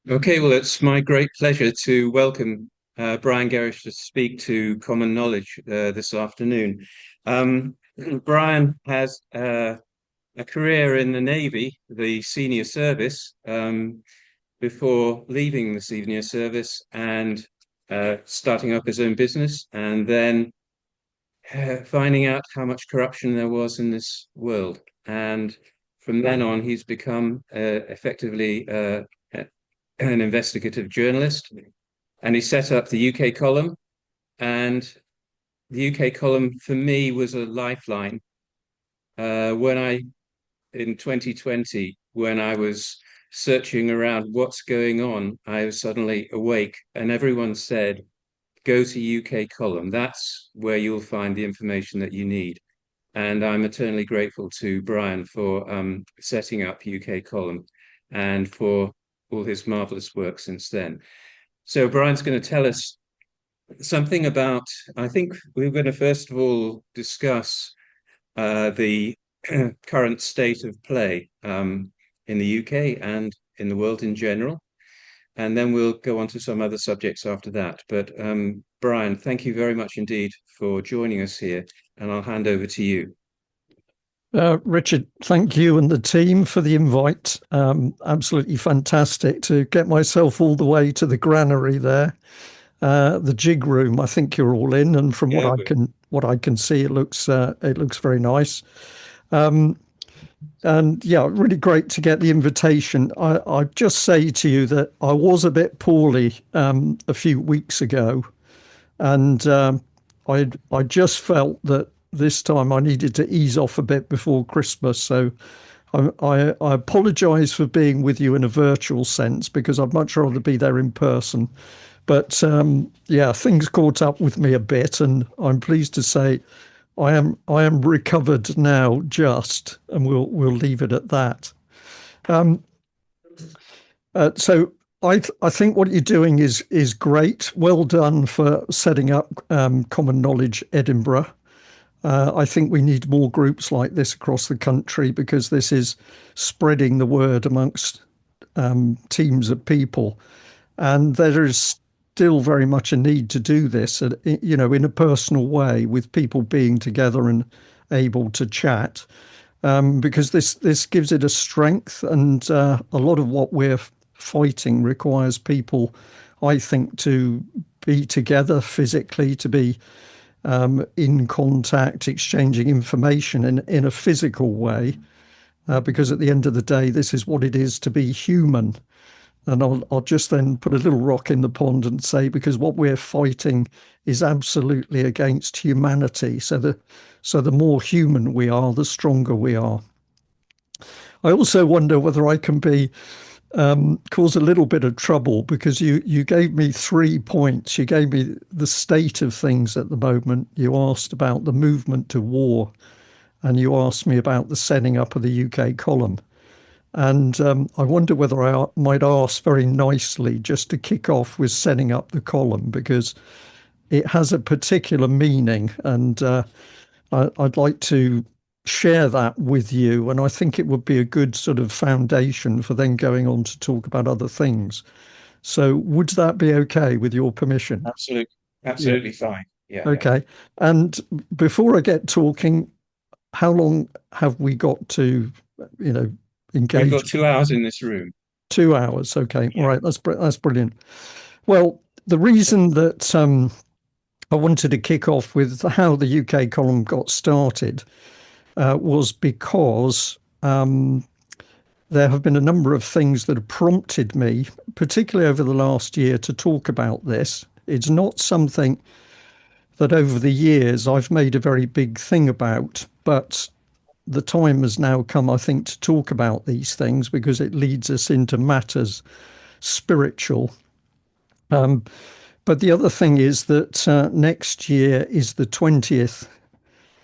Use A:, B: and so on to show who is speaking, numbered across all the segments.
A: Okay, well, it's my great pleasure to welcome Brian Gerrish to speak to Common Knowledge this afternoon. Um, Brian has a career in the Navy, the senior service, before leaving the senior service and starting up his own business, and then finding out how much corruption there was in this world. And from then on, he's become effectively an investigative journalist, and he set up the UK column. And the UK column for me was a lifeline. When I, in 2020, when I was searching around what's going on, I was suddenly awake, and everyone said, go to UK column. That's where you'll find the information that you need. And I'm eternally grateful to Brian for setting up UK column and for all his marvelous work since then. So Brian's going to tell us something about, I think we're going to first of all discuss the current state of play in the UK and in the world in general. And then we'll go on to some other subjects after that. But Brian, thank you very much indeed for joining us here. And I'll hand over to you.
B: Richard, thank you and the team for the invite. Absolutely fantastic to get myself all the way to the granary there, the jig room. I think you're all in, and from
A: Yeah,
B: what I can see, it looks very nice. And yeah, really great to get the invitation. I just say to you that I was a bit poorly a few weeks ago, and I just felt that this time I needed to ease off a bit before Christmas. So I apologise for being with you in a virtual sense, because I'd much rather be there in person. But yeah, things caught up with me a bit, and I'm pleased to say I am recovered now, just, and we'll leave it at that. So I think what you're doing is great. Well done for setting up Common Knowledge Edinburgh. I think we need more groups like this across the country, because this is spreading the word amongst teams of people, and there is still very much a need to do this, in a personal way, with people being together and able to chat, because this gives it a strength, and a lot of what we're fighting requires people, I think, to be together physically, to be in contact, exchanging information in a physical way, because at the end of the day, this is what it is to be human. And I'll just then put a little rock in the pond and say, because what we're fighting is absolutely against humanity. So the more human we are, the stronger we are. I also wonder whether I can cause a little bit of trouble, because you gave me 3 points. You gave me the state of things at the moment. You asked about the movement to war, and you asked me about the setting up of the UK column. And I wonder whether I might ask very nicely just to kick off with setting up the column, because it has a particular meaning, and I'd like to share that with you. And I think it would be a good sort of foundation for then going on to talk about other things. So would that be okay with your permission?
A: absolutely fine. Yeah.
B: Okay. And before I get talking, how long have we got to,
A: We've got
B: engage?
A: 2 hours in this room.
B: 2 hours. Okay.
A: Yeah.
B: All right. That's brilliant. Well, the reason that I wanted to kick off with how the UK column got started was because there have been a number of things that have prompted me, particularly over the last year, to talk about this. It's not something that over the years I've made a very big thing about, but the time has now come, I think, to talk about these things, because it leads us into matters spiritual. But the other thing is that next year is the 20th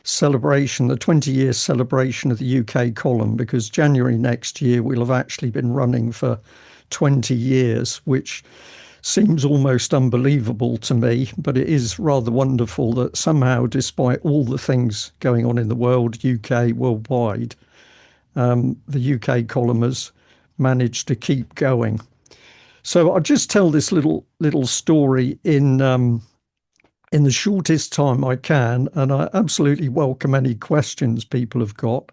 B: celebration, the 20-year celebration of the UK column, because January next year we'll have actually been running for 20 years, which seems almost unbelievable to me, but it is rather wonderful that somehow, despite all the things going on in the world, UK, worldwide, the UK column has managed to keep going. So I'll just tell this little story in the shortest time I can, and I absolutely welcome any questions people have got,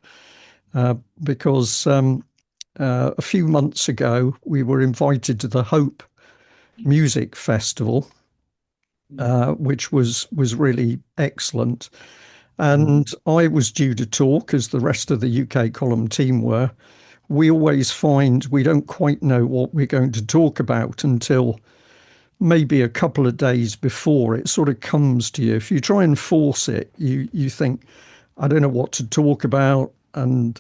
B: because a few months ago we were invited to the Hope Music Festival, which was really excellent. And I was due to talk, as the rest of the UK column team were. We always find we don't quite know what we're going to talk about until maybe a couple of days before. It sort of comes to you. If you try and force it, you think, I don't know what to talk about, and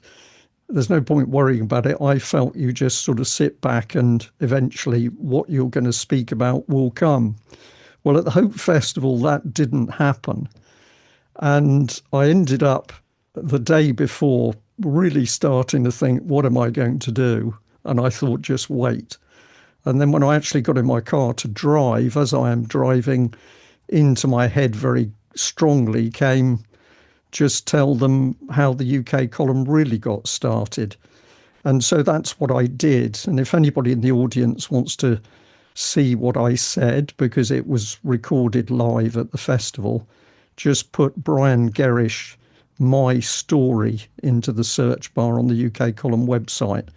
B: there's no point worrying about it. I felt you just sort of sit back and eventually what you're going to speak about will come. Well, at the Hope Festival, that didn't happen. And I ended up the day before really starting to think, what am I going to do? And I thought, just wait. And then when I actually got in my car to drive, as I am driving, into my head very strongly came, just tell them how the UK column really got started. And so that's what I did. And if anybody in the audience wants to see what I said, because it was recorded live at the festival, just put Brian Gerrish, my story, into the search bar on the UK column website.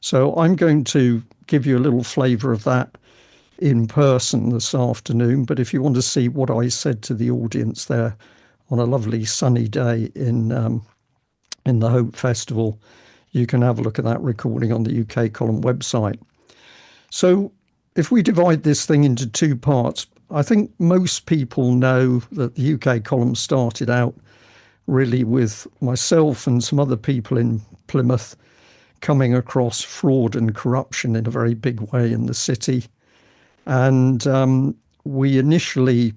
B: So I'm going to give you a little flavour of that in person this afternoon. But if you want to see what I said to the audience there on a lovely sunny day in the Hope Festival, you can have a look at that recording on the UK column website. So if we divide this thing into two parts, I think most people know that the UK column started out really with myself and some other people in Plymouth coming across fraud and corruption in a very big way in the city. And we initially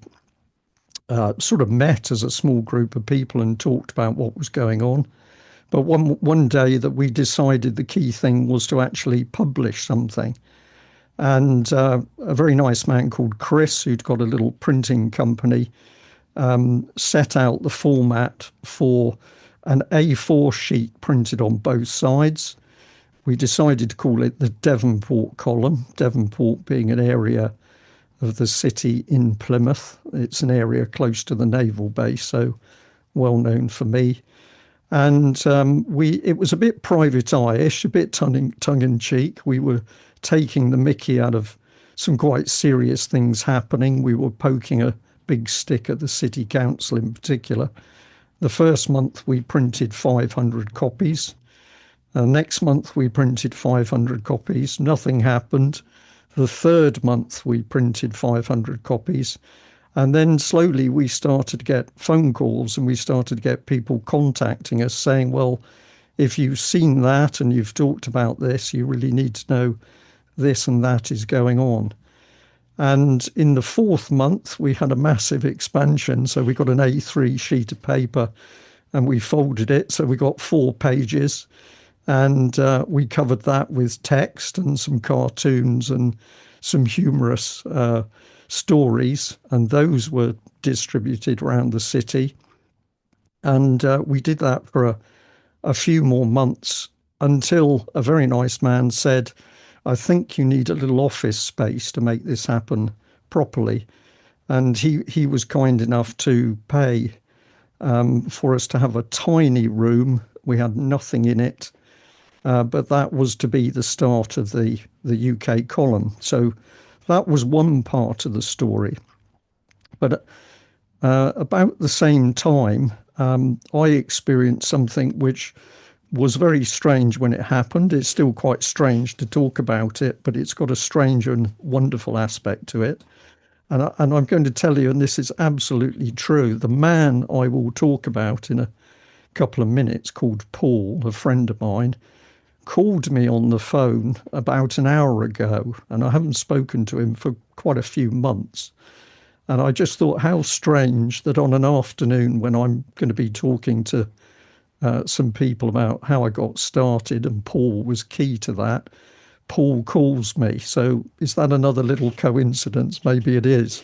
B: sort of met as a small group of people and talked about what was going on. But one day that we decided the key thing was to actually publish something. And a very nice man called Chris, who'd got a little printing company, set out the format for an A4 sheet printed on both sides. We decided to call it the Devonport column, Devonport being an area of the city in Plymouth. It's an area close to the naval base, so well known for me. And it was a bit private eye-ish, a bit tongue in cheek. We were taking the mickey out of some quite serious things happening. We were poking a big stick at the city council in particular. The first month we printed 500 copies. Next month we printed 500 copies. Nothing happened. The third month we printed 500 copies. And then slowly we started to get phone calls and we started to get people contacting us saying, well, if you've seen that and you've talked about this, you really need to know this and that is going on. And in the fourth month, we had a massive expansion. So we got an A3 sheet of paper and we folded it. So we got 4 pages and we covered that with text and some cartoons and some humorous stories. And those were distributed around the city. And we did that for a few more months until a very nice man said, I think you need a little office space to make this happen properly. And he was kind enough to pay for us to have a tiny room. We had nothing in it, but that was to be the start of the UK column. So that was one part of the story. But about the same time, I experienced something which was very strange when it happened. It's still quite strange to talk about it, but it's got a strange and wonderful aspect to it. And I'm going to tell you, and this is absolutely true, the man I will talk about in a couple of minutes, called Paul, a friend of mine, called me on the phone about an hour ago, and I haven't spoken to him for quite a few months. And I just thought how strange that on an afternoon when I'm going to be talking to some people about how I got started, and Paul was key to that, Paul calls me. So is that another little coincidence? Maybe it is.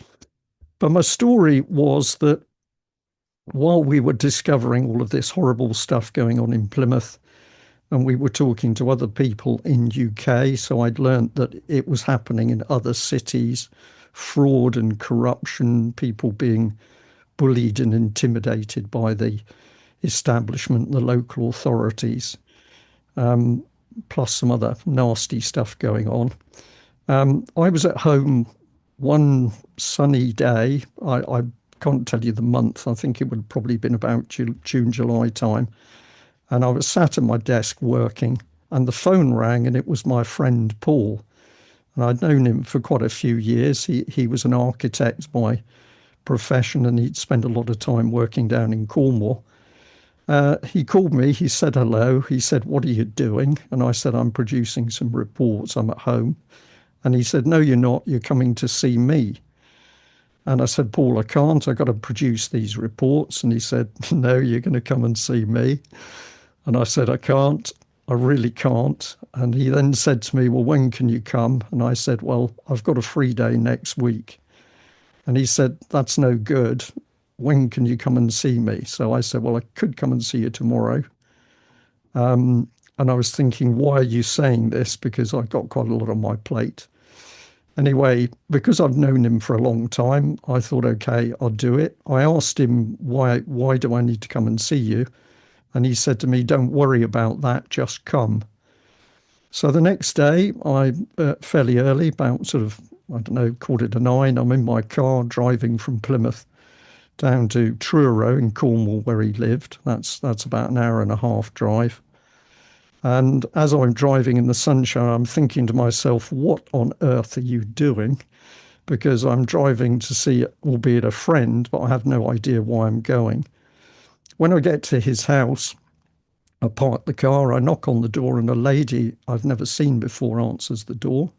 B: But my story was that while we were discovering all of this horrible stuff going on in Plymouth, and we were talking to other people in UK. So I'd learnt that it was happening in other cities, fraud and corruption, people being bullied and intimidated by the establishment, the local authorities, plus some other nasty stuff going on. I was at home one sunny day. I can't tell you the month. I think it would have probably been about June, July time. And I was sat at my desk working, and the phone rang, and it was my friend Paul. And I'd known him for quite a few years. He was an architect by profession, and he'd spent a lot of time working down in Cornwall. He called me, he said hello, he said, "What are you doing?" And I said, "I'm producing some reports, I'm at home." And he said, "No, you're not, you're coming to see me." And I said, "Paul, I can't, I've got to produce these reports." And he said, "No, you're going to come and see me." And I said, "I can't, I really can't." And he then said to me, "Well, when can you come?" And I said, "Well, I've got a free day next week." And he said, "That's no good. When can you come and see me?" So I said, "Well, I could come and see you tomorrow." And I was thinking, why are you saying this? Because I've got quite a lot on my plate. Anyway, because I've known him for a long time, I thought, okay, I'll do it. I asked him, why do I need to come and see you? And he said to me, "Don't worry about that, just come." So the next day, fairly early, about sort of, I don't know, 8:45, I'm in my car driving from Plymouth down to Truro in Cornwall, where he lived. That's about an hour and a half drive. And as I'm driving in the sunshine, I'm thinking to myself, what on earth are you doing? Because I'm driving to see, albeit a friend, but I have no idea why I'm going. When I get to his house, I park the car, I knock on the door, and a lady I've never seen before answers the door.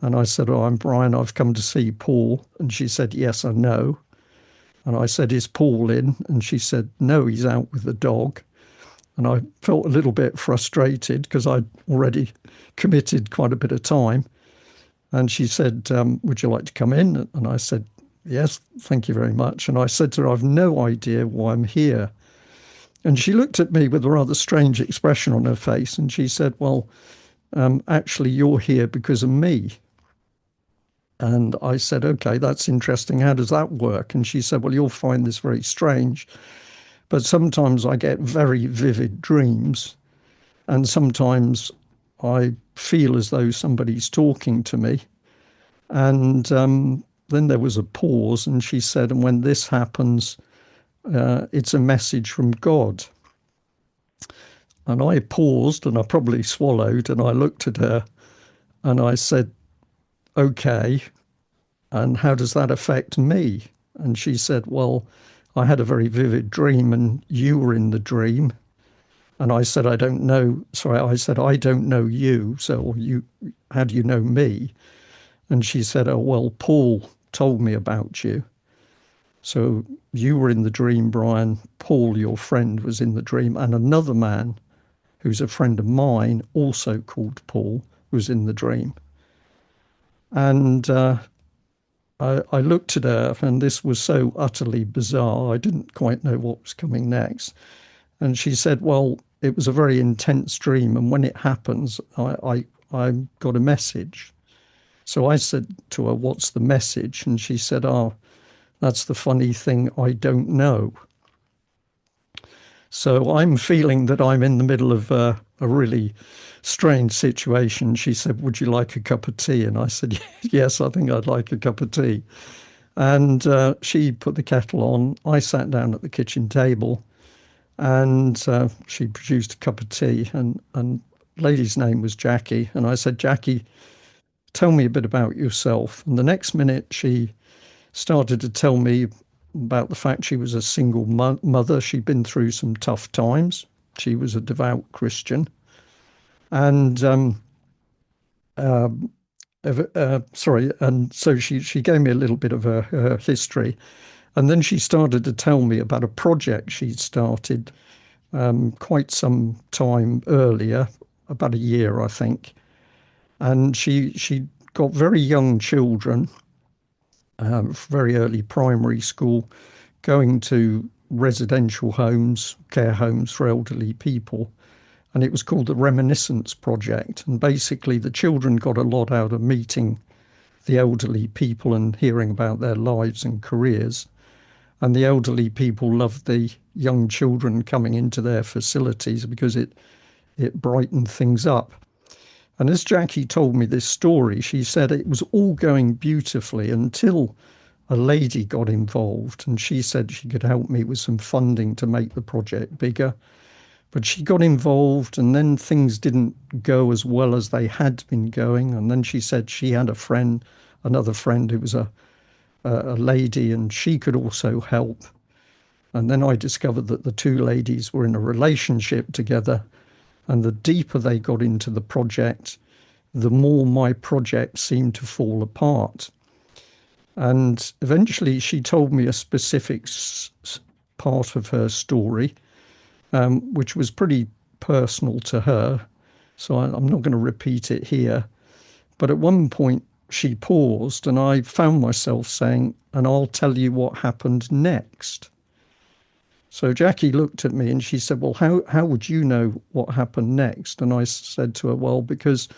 B: And I said, "Oh, I'm Brian, I've come to see Paul." And she said, "Yes, I know." And I said, "Is Paul in?" And she said, "No, he's out with the dog." And I felt a little bit frustrated because I'd already committed quite a bit of time. And she said, "Would you like to come in?" And I said, "Yes, thank you very much." And I said to her, "I've no idea why I'm here." And she looked at me with a rather strange expression on her face. And she said, "Well, actually, you're here because of me." And I said, "Okay, that's interesting. How does that work?" And she said, "Well, you'll find this very strange, but sometimes I get very vivid dreams. And sometimes I feel as though somebody's talking to me." And then there was a pause, and she said, "And when this happens, it's a message from God." And I paused, and I probably swallowed, and I looked at her and I said, "Okay, and how does that affect me?" And she said, "Well, I had a very vivid dream, and you were in the dream." And I said, "I don't know." Sorry, I said, "I don't know you. So how do you know me?" And she said, "Oh, well, Paul told me about you. So you were in the dream, Brian. Paul, your friend, was in the dream. And another man who's a friend of mine, also called Paul, was in the dream." And I looked at her, and this was so utterly bizarre. I didn't quite know what was coming next. And she said, "Well, it was a very intense dream. And when it happens, I got a message." So I said to her, "What's the message?" And she said, "Oh, that's the funny thing. I don't know." So I'm feeling that I'm in the middle of a really strange situation. She said, "Would you like a cup of tea?" And I said, "Yes, I think I'd like a cup of tea." And she put the kettle on. I sat down at the kitchen table, and she produced a cup of tea. And lady's name was Jackie. And I said, "Jackie, tell me a bit about yourself." And the next minute, she started to tell me about the fact she was a single mother. She'd been through some tough times. She was a devout Christian. And sorry, and so she gave me a little bit of her history. And then she started to tell me about a project she'd started quite some time earlier, about a year, I think. And she got very young children, very early primary school, going to residential homes, care homes for elderly people, and it was called the Reminiscence Project. And basically, the children got a lot out of meeting the elderly people and hearing about their lives and careers. And the elderly people loved the young children coming into their facilities because it brightened things up. And as Jackie told me this story, she said it was all going beautifully until a lady got involved, and she said she could help me with some funding to make the project bigger. But she got involved, and then things didn't go as well as they had been going. And then she said she had a friend, another friend who was a lady, and she could also help. And then I discovered that the two ladies were in a relationship together. And the deeper they got into the project, the more my project seemed to fall apart. And eventually she told me a specific part of her story, which was pretty personal to her. So I'm not going to repeat it here. But at one point, she paused, and I found myself saying, "And I'll tell you what happened next." So Jackie looked at me and she said, "Well, how would you know what happened next?" And I said to her, "Well, because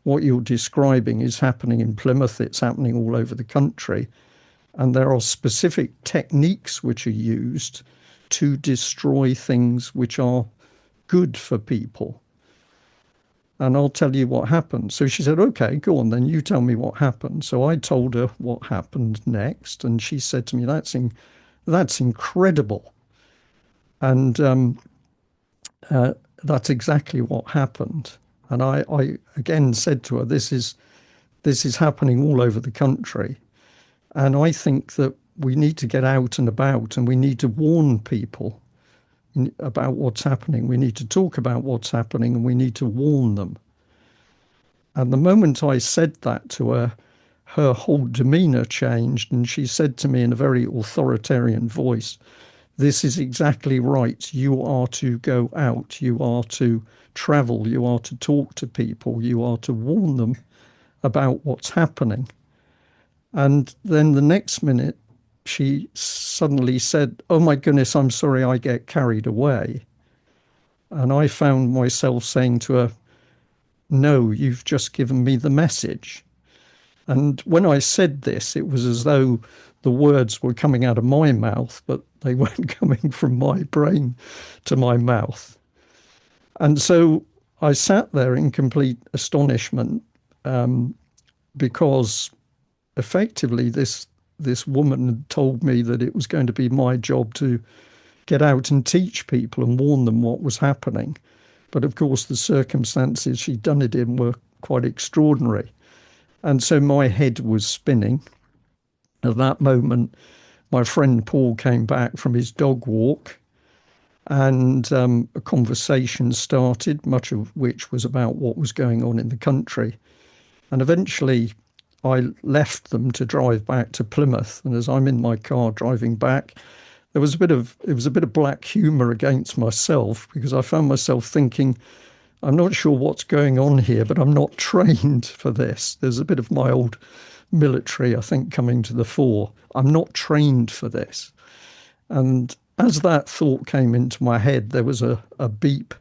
B: what you're describing is happening in Plymouth, it's happening all over the country. And there are specific techniques which are used to destroy things which are good for people. And I'll tell you what happened." So she said, "Okay, go on, then you tell me what happened." So I told her what happened next. And she said to me, that's incredible. And that's exactly what happened. And I again said to her, this is happening all over the country. And I think that we need to get out and about, and we need to warn people about what's happening. We need to talk about what's happening, and we need to warn them. And the moment I said that to her, her whole demeanor changed, and she said to me in a very authoritarian voice, "This is exactly right. You are to go out. You are to travel. You are to talk to people. You are to warn them about what's happening." And then the next minute, she suddenly said, "Oh my goodness, I'm sorry, I get carried away." And I found myself saying to her, "No, you've just given me the message." And when I said this, it was as though the words were coming out of my mouth, but they weren't coming from my brain to my mouth. And so I sat there in complete astonishment, because effectively this woman had told me that it was going to be my job to get out and teach people and warn them what was happening. But of course, the circumstances she'd done it in were quite extraordinary. And so my head was spinning. At that moment, my friend Paul came back from his dog walk, and a conversation started, much of which was about what was going on in the country. And eventually, I left them to drive back to Plymouth. And as I'm in my car driving back, it was a bit of black humour against myself, because I found myself thinking, I'm not sure what's going on here, but I'm not trained for this. There's a bit of my old military, I think, coming to the fore. I'm not trained for this. And as that thought came into my head, there was a beep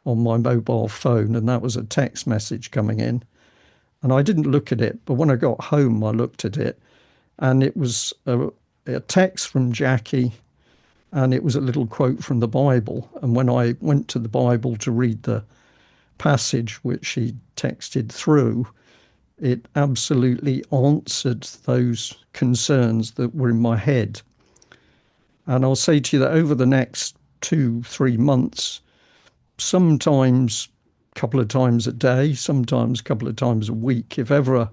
B: on my mobile phone, and that was a text message coming in. And I didn't look at it, but when I got home, I looked at it, and it was a text from Jackie, and it was a little quote from the Bible. And when I went to the Bible to read the passage which she texted through, it absolutely answered those concerns that were in my head. And I'll say to you that over the next 2, 3 months, sometimes a couple of times a day, sometimes a couple of times a week, if ever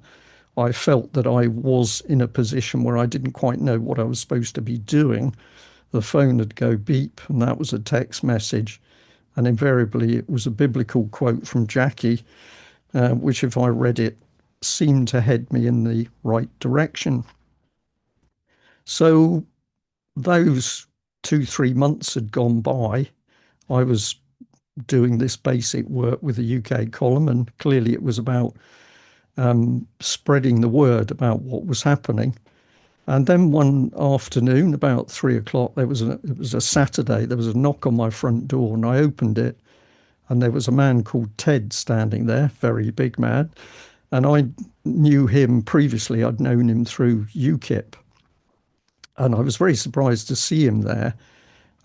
B: I felt that I was in a position where I didn't quite know what I was supposed to be doing, the phone would go beep, and that was a text message. And invariably, it was a biblical quote from Jackie, which, if I read it, seemed to head me in the right direction. So those 2, 3 months had gone by. I was doing this basic work with the UK column, and clearly it was about spreading the word about what was happening. And then one afternoon, about 3 o'clock, it was a Saturday, there was a knock on my front door, and I opened it, and there was a man called Ted standing there, very big man. And I knew him previously, I'd known him through UKIP. And I was very surprised to see him there.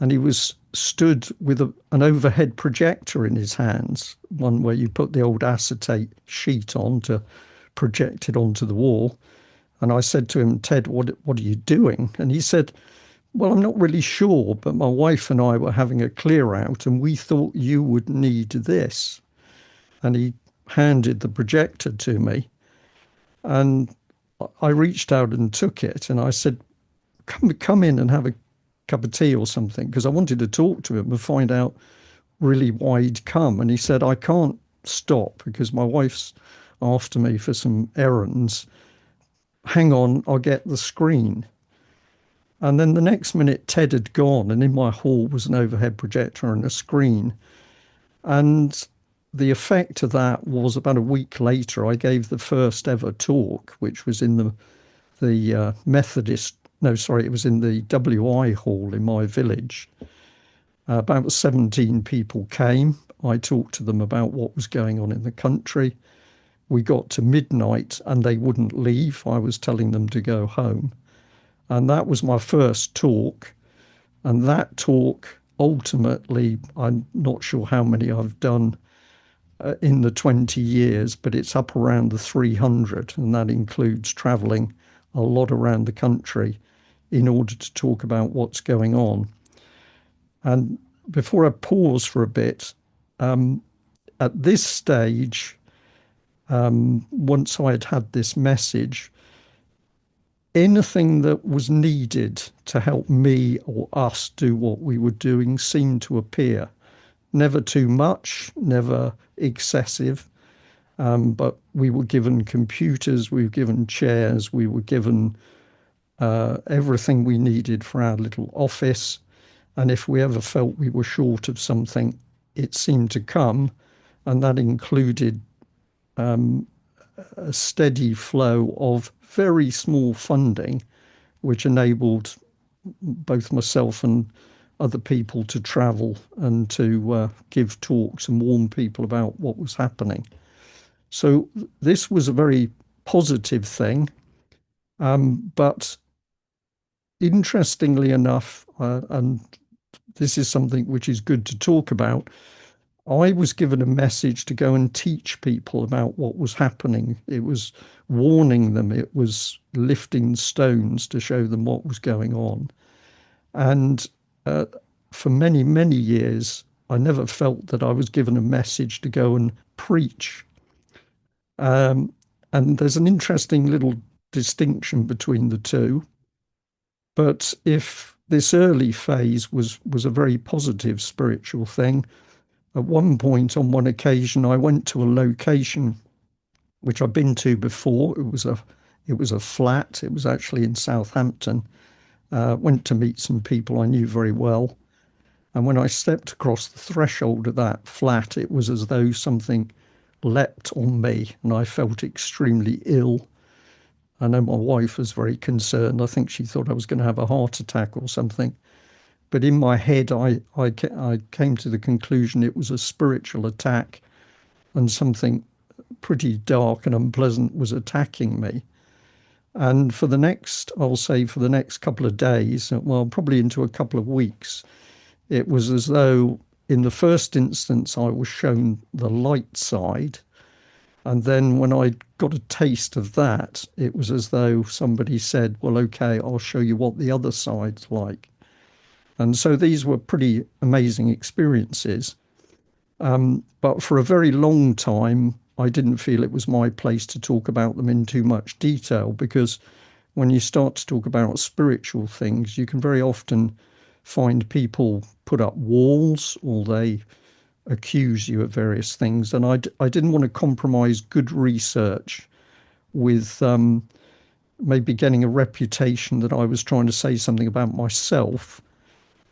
B: And he was stood with an overhead projector in his hands, one where you put the old acetate sheet on to project it onto the wall. And I said to him, Ted, what are you doing? And he said, well, I'm not really sure, but my wife and I were having a clear out and we thought you would need this. And he handed the projector to me. And I reached out and took it. And I said, come in and have a cup of tea or something, because I wanted to talk to him and find out really why he'd come. And he said, I can't stop because my wife's after me for some errands. Hang on, I'll get the screen. And then the next minute, Ted had gone, and in my hall was an overhead projector and a screen. And the effect of that was about a week later, I gave the first ever talk, which was in the Methodist, no, sorry, it was in the WI hall in my village. About 17 people came. I talked to them about what was going on in the country. We got to midnight and they wouldn't leave. I was telling them to go home. And that was my first talk. And that talk, ultimately, I'm not sure how many I've done in the 20 years, but it's up around the 300. And that includes traveling a lot around the country in order to talk about what's going on. And before I pause for a bit, at this stage, once I had this message, anything that was needed to help me or us do what we were doing seemed to appear. Never too much, never excessive, but we were given computers, we were given chairs, we were given everything we needed for our little office. And if we ever felt we were short of something, it seemed to come. And that included a steady flow of very small funding, which enabled both myself and other people to travel and to give talks and warn people about what was happening. So this was a very positive thing. But interestingly enough, and this is something which is good to talk about, I was given a message to go and teach people about what was happening. It was warning them, it was lifting stones to show them what was going on. And for many, many years, I never felt that I was given a message to go and preach. Um, and there's an interesting little distinction between the two. But if this early phase was a very positive spiritual thing, at one point, on one occasion, I went to a location which I'd been to before. It was a flat. It was actually in Southampton. Went to meet some people I knew very well. And when I stepped across the threshold of that flat, it was as though something leapt on me and I felt extremely ill. I know my wife was very concerned. I think she thought I was going to have a heart attack or something. But in my head, I came to the conclusion it was a spiritual attack and something pretty dark and unpleasant was attacking me. And for the next, I'll say for the next couple of days, well, probably into a couple of weeks, it was as though in the first instance I was shown the light side. And then when I got a taste of that, it was as though somebody said, well, okay, I'll show you what the other side's like. And so these were pretty amazing experiences. But for a very long time, I didn't feel it was my place to talk about them in too much detail, because when you start to talk about spiritual things, you can very often find people put up walls or they accuse you of various things. And I didn't want to compromise good research with maybe getting a reputation that I was trying to say something about myself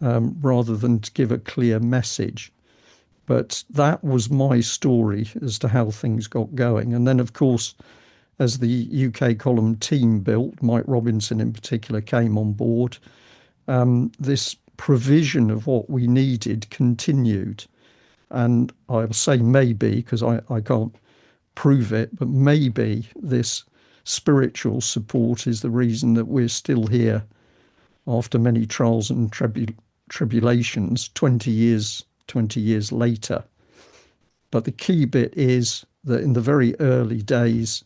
B: rather than to give a clear message. But that was my story as to how things got going. And then, of course, as the UK column team built, Mike Robinson in particular came on board, this provision of what we needed continued. And I'll say maybe because I can't prove it, but maybe this spiritual support is the reason that we're still here after many trials and tribulations 20 years later. But the key bit is that in the very early days,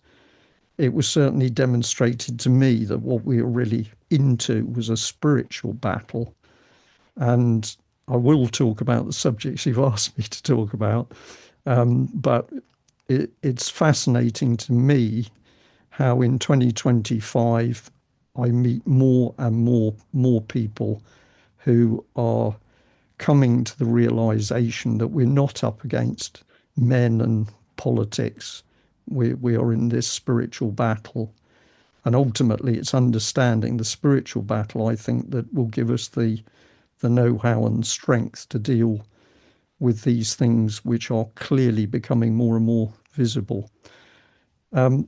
B: it was certainly demonstrated to me that what we were really into was a spiritual battle. And I will talk about the subjects you've asked me to talk about, but it's fascinating to me how in 2025 I meet more and more people who are coming to the realization that we're not up against men and politics. We are in this spiritual battle. And ultimately, it's understanding the spiritual battle, I think, that will give us the know how and strength to deal with these things which are clearly becoming more and more visible. Um,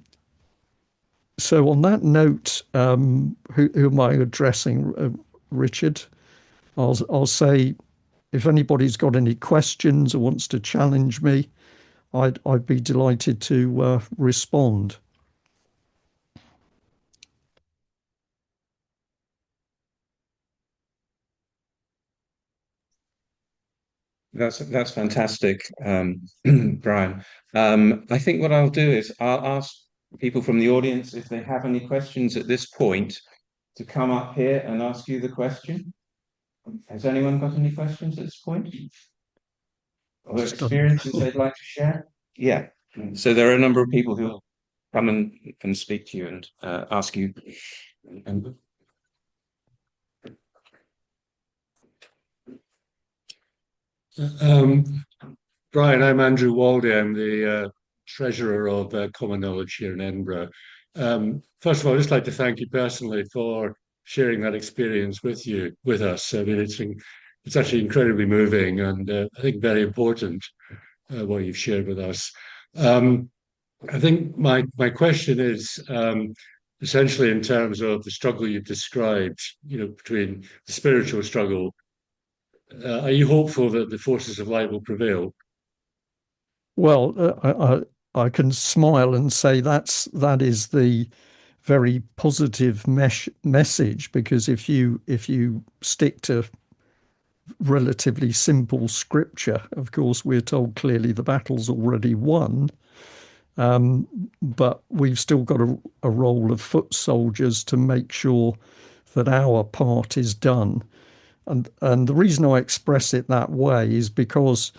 B: so, on that note, who am I addressing, Richard? I'll say if anybody's got any questions or wants to challenge me, I'd be delighted to respond.
A: That's fantastic, Brian. I think what I'll do is I'll ask people from the audience if they have any questions at this point to come up here and ask you the question. Has anyone got any questions at this point or
B: Just done.
A: experiences they'd like to share? Yeah. So there are a number of people who will come and speak to you and ask you. And
C: Um, Brian, I'm Andrew Waldy. I'm the treasurer of Common Knowledge here in Edinburgh. First of all, I'd just like to thank you personally for sharing that experience with us. I mean, it's actually incredibly moving and I think very important what you've shared with us. Um, I think my question is essentially in terms of the struggle you've described, between the spiritual struggle. Are you hopeful that the forces of light will prevail?
B: Well, I can smile and say that is the very positive message because if you stick to relatively simple scripture, of course, we're told clearly the battle's already won, but we've still got a role of foot soldiers to make sure that our part is done. And the reason I express it that way is because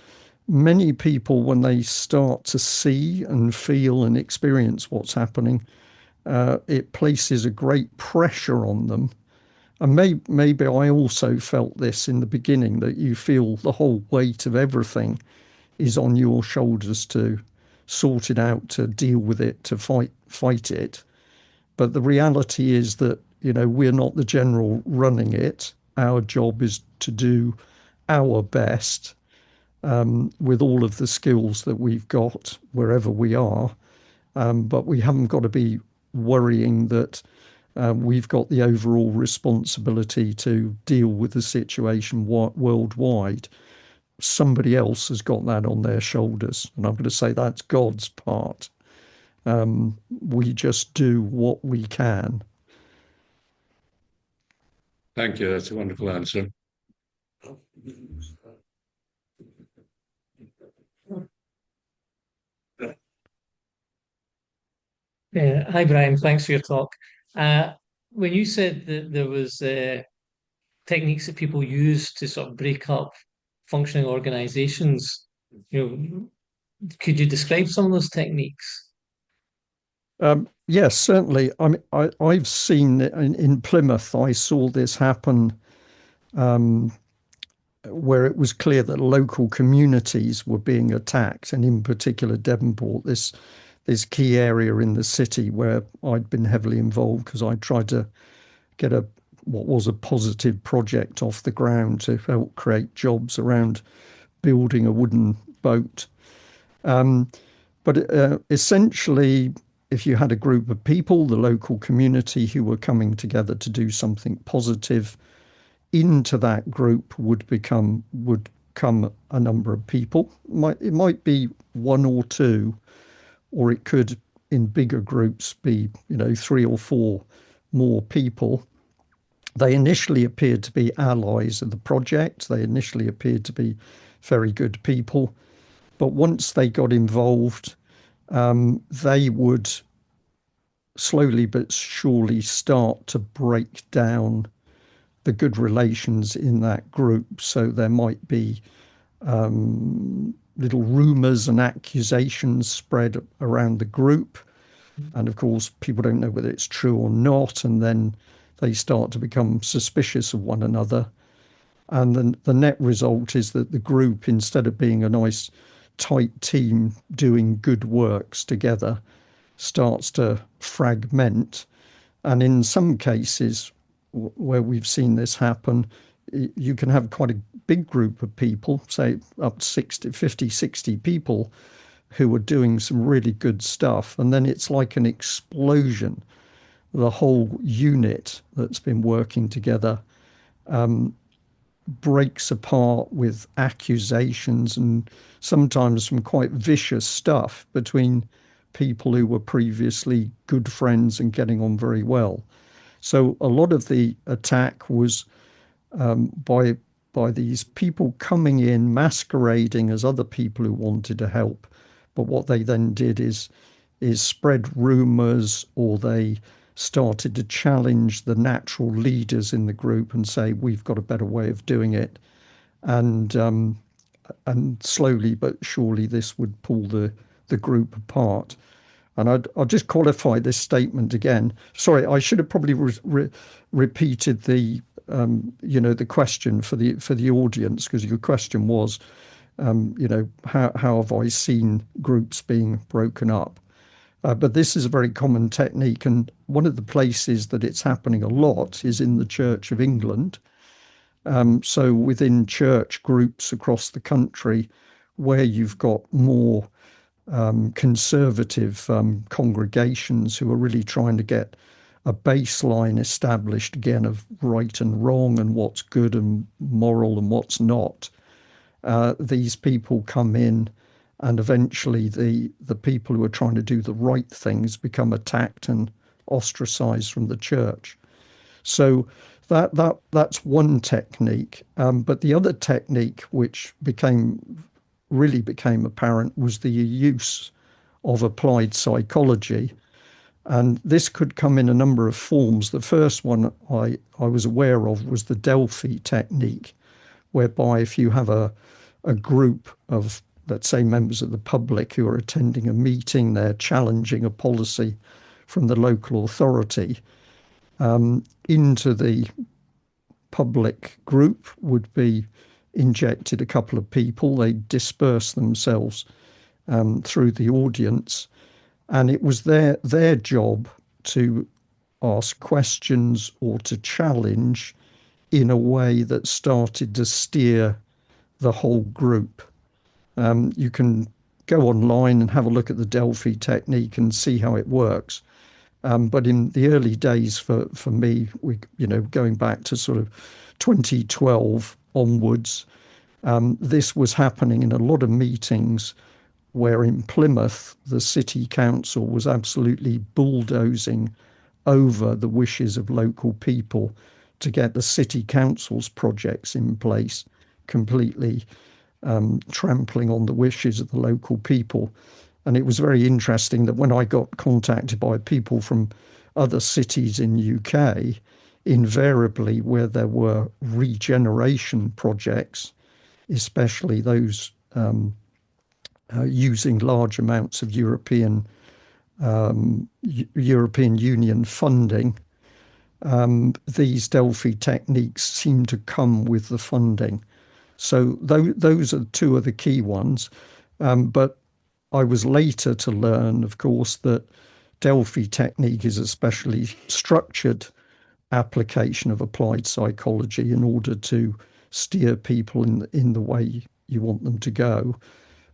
B: many people, when they start to see and feel and experience what's happening, it places a great pressure on them. And maybe I also felt this in the beginning that you feel the whole weight of everything is on your shoulders to sort it out, to deal with it, to fight it. But the reality is that, we're not the general running it. Our job is to do our best with all of the skills that we've got wherever we are. But we haven't got to be worrying that we've got the overall responsibility to deal with the situation worldwide. Somebody else has got that on their shoulders. And I'm going to say that's God's part. We just do what we can.
C: Thank you. That's a wonderful answer.
D: Hi, Brian. Thanks for your talk. Uh, when you said that there was techniques that people use to sort of break up functioning organizations, could you describe some of those techniques?
B: Yes, certainly. I mean, I've seen it in Plymouth. I saw this happen where it was clear that local communities were being attacked, and in particular Devonport, this key area in the city where I'd been heavily involved because I tried to get what was a positive project off the ground to help create jobs around building a wooden boat. But essentially, if you had a group of people, the local community who were coming together to do something positive, into that group would come a number of people. It might be one or two, or it could, in bigger groups, be, three or four more people. They initially appeared to be allies of the project. They initially appeared to be very good people. But once they got involved, they would slowly but surely start to break down the good relations in that group. So there might be little rumours and accusations spread around the group. And of course, people don't know whether it's true or not. And then they start to become suspicious of one another. And then the net result is that the group, instead of being a nice tight team doing good works together, starts to fragment. And in some cases where we've seen this happen, you can have quite a big group of people, say up to 60, 50, 60 people who are doing some really good stuff. And then it's like an explosion. The whole unit that's been working together breaks apart with accusations and sometimes some quite vicious stuff between people who were previously good friends and getting on very well. So a lot of the attack was by these people coming in masquerading as other people who wanted to help, but what they then did is spread rumours, or they started to challenge the natural leaders in the group and say, we've got a better way of doing it. And slowly but surely this would pull the group apart. And I'll just qualify this statement again. Sorry, I should have probably repeated the the question for the audience, because your question was, how have I seen groups being broken up? But this is a very common technique, and one of the places that it's happening a lot is in the Church of England. So within church groups across the country, where you've got more conservative congregations who are really trying to get a baseline established again of right and wrong and what's good and moral and what's not. These people come in, and eventually the people who are trying to do the right things become attacked and ostracized from the church. So that's one technique. But the other technique, which really became apparent, was the use of applied psychology. And this could come in a number of forms. The first one I was aware of was the Delphi technique, whereby if you have a group of, let's say, members of the public who are attending a meeting, they're challenging a policy from the local authority, into the public group would be injected a couple of people. They disperse themselves through the audience, and it was their job to ask questions or to challenge in a way that started to steer the whole group. You can go online and have a look at the Delphi technique and see how it works. But in the early days for me, going back to sort of 2012 onwards, this was happening in a lot of meetings where in Plymouth, the city council was absolutely bulldozing over the wishes of local people to get the city council's projects in place, completely trampling on the wishes of the local people. And it was very interesting that when I got contacted by people from other cities in UK, invariably where there were regeneration projects, especially those using large amounts of European Union funding, these Delphi techniques seem to come with the funding. So those are two of the key ones. But I was later to learn, of course, that Delphi technique is a specially structured application of applied psychology in order to steer people in the way you want them to go.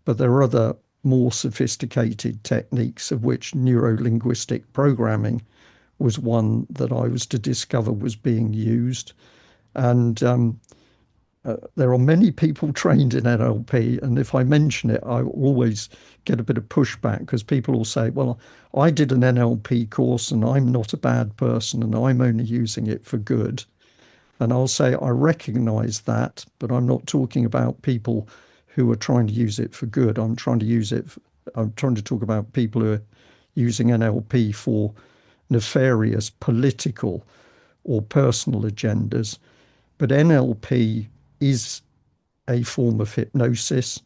B: But there are other more sophisticated techniques, of which neuro-linguistic programming was one that I was to discover was being used. And there are many people trained in NLP, and if I mention it, I always get a bit of pushback because people will say, "Well, I did an NLP course and I'm not a bad person and I'm only using it for good." And I'll say, I recognize that, but I'm not talking about people who are trying to use it for good. I'm trying to talk about people who are using NLP for nefarious political or personal agendas. But NLP is a form of hypnosis,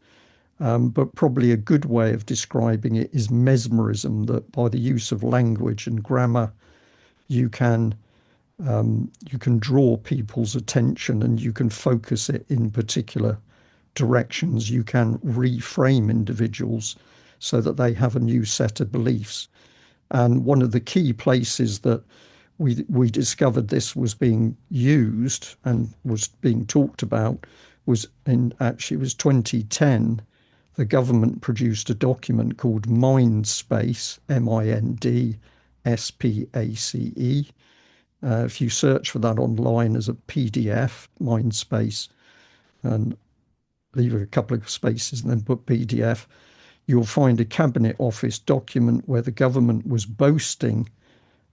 B: but probably a good way of describing it is mesmerism, that by the use of language and grammar, you can you can draw people's attention and you can focus it in particular directions. You can reframe individuals so that they have a new set of beliefs. And one of the key places that we discovered this was being used and was being talked about was in actually it was 2010. The government produced a document called Mindspace, MINDSPACE. If you search for that online as a PDF, Mindspace, and leave a couple of spaces and then put PDF, you'll find a Cabinet Office document where the government was boasting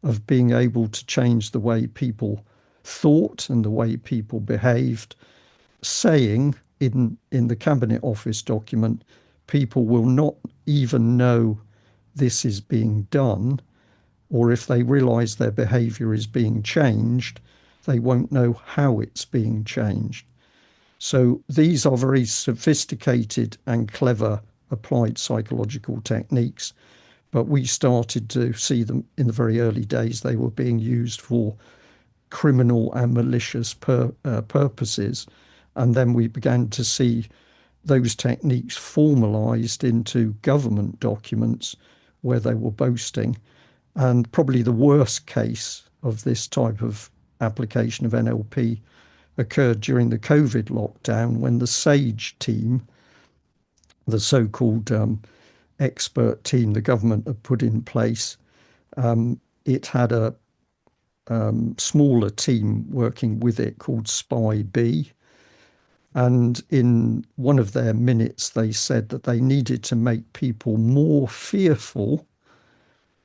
B: of being able to change the way people thought and the way people behaved, saying in the Cabinet Office document, people will not even know this is being done, or if they realise their behaviour is being changed, they won't know how it's being changed. So these are very sophisticated and clever applied psychological techniques, but we started to see them in the very early days. They were being used for criminal and malicious purposes. And then we began to see those techniques formalized into government documents where they were boasting. And probably the worst case of this type of application of NLP occurred during the COVID lockdown when the SAGE team, the so-called expert team the government had put in place, it had a smaller team working with it called Spy B. And in one of their minutes, they said that they needed to make people more fearful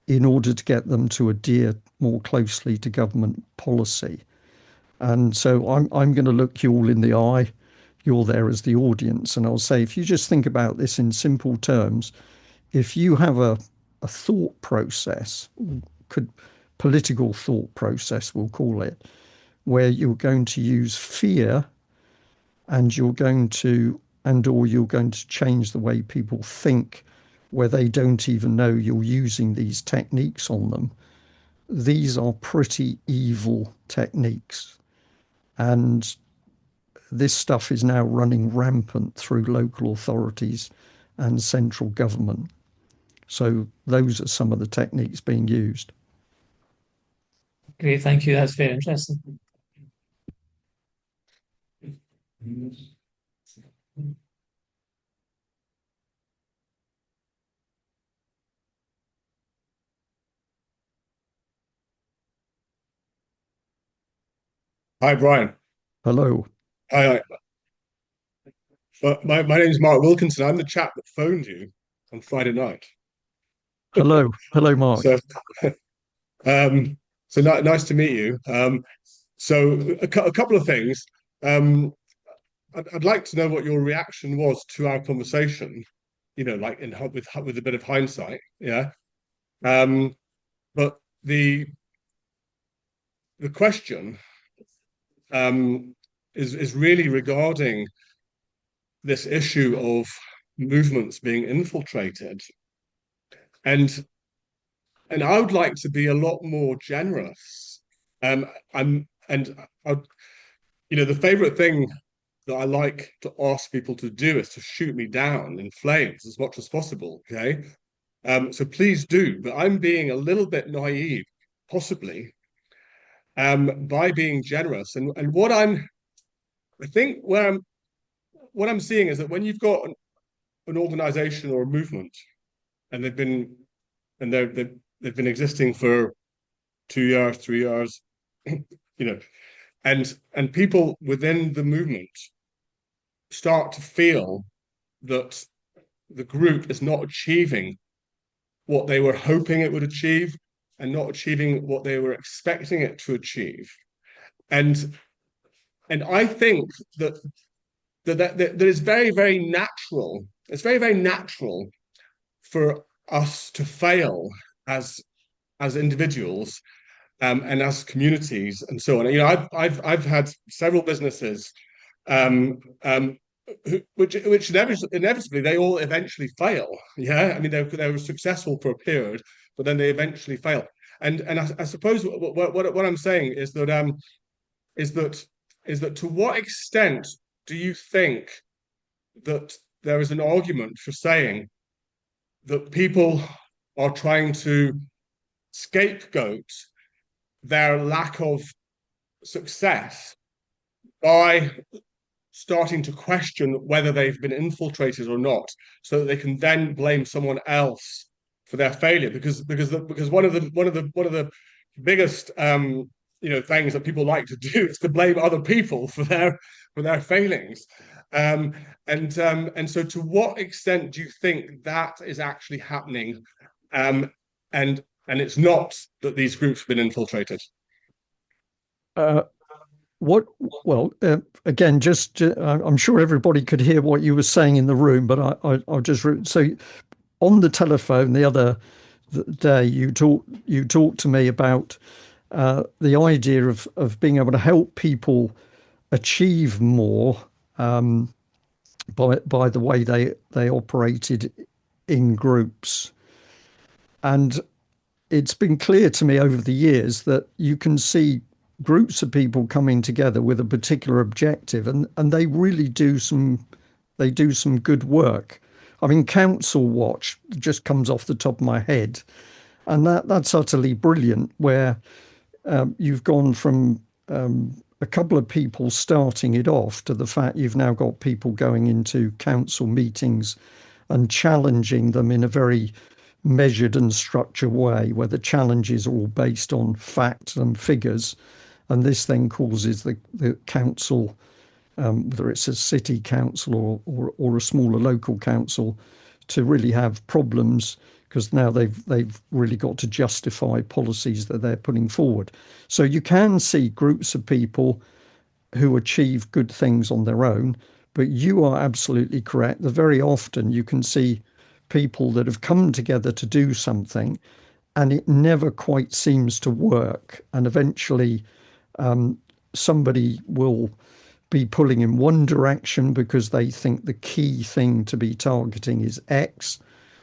B: in order to get them to adhere more closely to government policy. And so I'm going to look you all in the eye. You're there as the audience. And I'll say, if you just think about this in simple terms, if you have a thought process, could political thought process, we'll call it, where you're going to use fear and you're going to change the way people think, where they don't even know you're using these techniques on them. These are pretty evil techniques. And this stuff is now running rampant through local authorities and central government. So those are some of the techniques being used.
D: Great, thank you. That's very interesting.
C: Hi, Brian.
B: Hello.
C: Hi. My name's Mark Wilkinson. I'm the chap that phoned you on Friday night.
B: Hello. Hello, Mark.
C: So, um, nice to meet you. So a couple of things. Um, I'd like to know what your reaction was to our conversation. You know, like with a bit of hindsight. Yeah. Um, but the question is really regarding this issue of movements being infiltrated, and I would like to be a lot more generous. I'm and I, the favorite thing that I like to ask people to do is to shoot me down in flames as much as possible. Okay, so please do. But I'm being a little bit naive, possibly, by being generous. And I think what I'm seeing is that when you've got an organization or a movement, and they've been existing for 2 years, 3 years, you know, and people within the movement
E: start to feel that the group is not achieving what they were hoping it would achieve and not achieving what they were expecting it to achieve. And I think that is very, very natural. It's very, very natural for us to fail as individuals, and as communities and so on. You know, I've had several businesses, um, which inevitably they all eventually fail. Yeah, I mean they were successful for a period, but then they eventually fail. And I suppose what I'm saying is that is that to what extent do you think that there is an argument for saying that people are trying to scapegoat their lack of success by starting to question whether they've been infiltrated or not, so that they can then blame someone else for their failure? Because one of the biggest things that people like to do is to blame other people for their failings. And so to what extent do you think that is actually happening? And it's not that these groups have been infiltrated.
B: Uh, what? Well, again, I'm sure everybody could hear what you were saying in the room, but I'll just so on the telephone the other day you talked to me about the idea of being able to help people achieve more by the way they operated in groups. And it's been clear to me over the years that you can see groups of people coming together with a particular objective, and they really do some good work. I mean, Council Watch just comes off the top of my head, and that's utterly brilliant, where you've gone from a couple of people starting it off to the fact you've now got people going into council meetings and challenging them in a very measured and structured way, where the challenges are all based on facts and figures. And this then causes the council, whether it's a city council or a smaller local council, to really have problems, because now they've really got to justify policies that they're putting forward. So you can see groups of people who achieve good things on their own, but you are absolutely correct that very often you can see people that have come together to do something and it never quite seems to work, and eventually somebody will be pulling in one direction because they think the key thing to be targeting is X,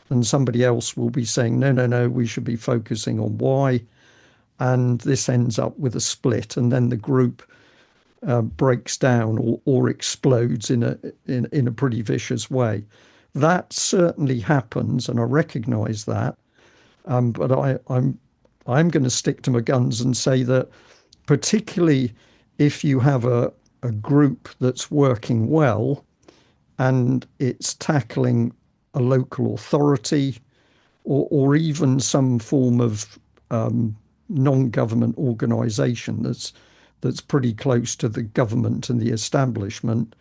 B: and somebody else will be saying, no, we should be focusing on Y. And this ends up with a split, and then the group breaks down or explodes in a pretty vicious way. That certainly happens, and I recognise that. But I'm going to stick to my guns and say that, particularly if you have a group that's working well and it's tackling a local authority or even some form of non-government organisation that's pretty close to the government and the establishment,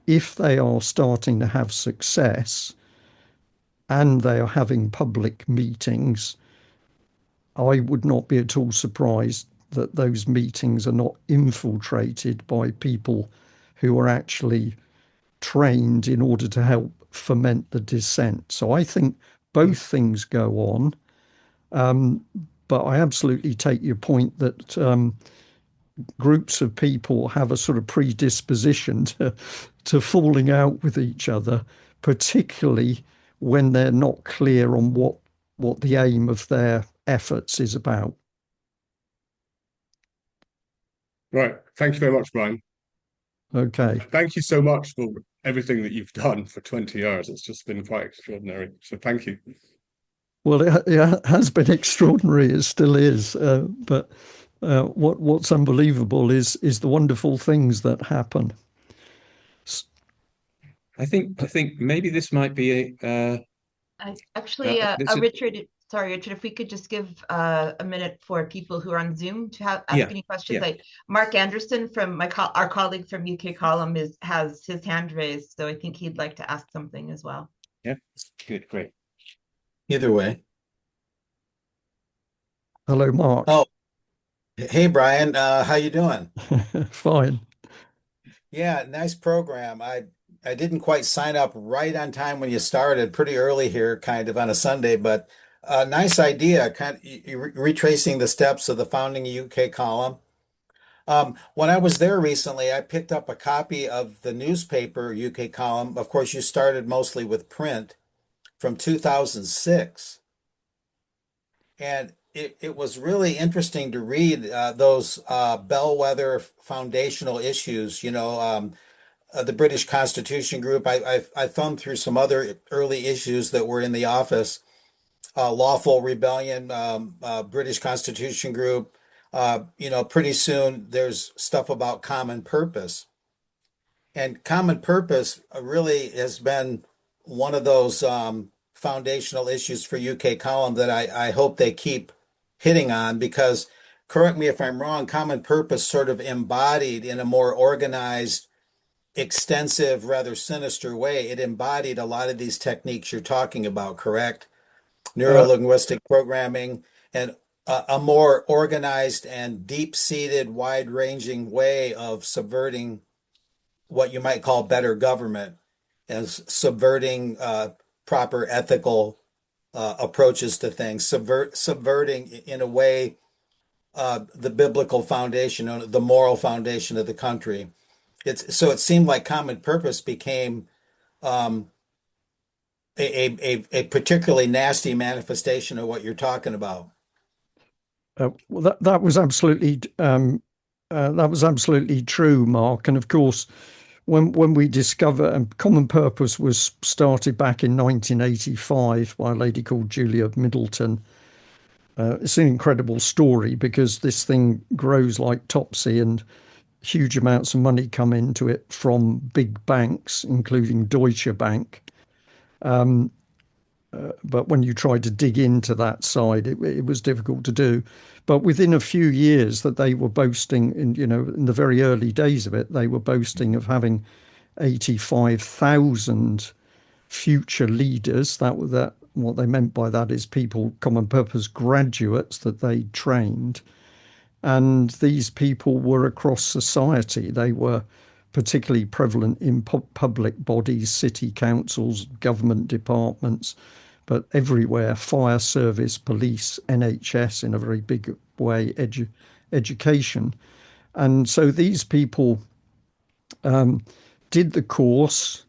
B: if they are starting to have success and they are having public meetings, I would not be at all surprised that those meetings are not infiltrated by people who are actually trained in order to help foment the dissent. So I think both things go on. But I absolutely take your point that groups of people have a sort of predisposition to falling out with each other, particularly when they're not clear on what the aim of their efforts is about.
E: Right. Thank you very much, Brian.
B: Okay.
E: Thank you so much for everything that you've done for 20 years. It's just been quite extraordinary. So thank you.
B: Well, it has been extraordinary. It still is. But what's unbelievable is the wonderful things that happen.
A: I think maybe this might be
F: Richard, Sorry, Richard, if we could just give a minute for people who are on Zoom to ask
A: Yeah,
F: any questions.
A: yeah.
F: Mark Anderson from our colleague from UK Column has his hand raised, so I think he'd like to ask something as well.
A: Yeah, good, great.
G: Either way.
B: Hello, Mark.
G: Oh, hey Brian, how you doing?
B: Fine.
G: Yeah, nice program. I didn't quite sign up right on time when you started, pretty early here, kind of on a Sunday, but nice idea, kind of retracing the steps of the founding UK column. When I was there recently, I picked up a copy of the newspaper UK column. Of course, you started mostly with print from 2006. And it was really interesting to read those bellwether foundational issues. The British Constitution Group. I thumbed through some other early issues that were in the office. Lawful Rebellion, British Constitution Group. Pretty soon there's stuff about common purpose. And common purpose really has been one of those foundational issues for UK Column that I hope they keep hitting on because, correct me if I'm wrong, common purpose sort of embodied in a more organized, extensive, rather sinister way. It embodied a lot of these techniques you're talking about, correct?
B: Uh,
G: Neurolinguistic programming and a more organized and deep-seated, wide-ranging way of subverting what you might call better government as subverting proper ethical approaches to things, subverting in a way the biblical foundation, the moral foundation of the country. So it seemed like common purpose became um, a particularly nasty manifestation of what you're talking about.
B: well, that was absolutely true, Mark. And of course, when we discover and Common Purpose was started back in 1985 by a lady called Julia Middleton. It's an incredible story because this thing grows like topsy and huge amounts of money come into it from big banks, including Deutsche Bank. But when you try to dig into that side, it was difficult to do. But within a few years that they were boasting, in the very early days of it, they were boasting of having 85,000 future leaders. That what they meant by that is people, common purpose graduates that they trained. And these people were across society. They were particularly prevalent in public bodies, city councils, government departments, but everywhere, fire service, police, NHS in a very big way, education. And so these people did the course,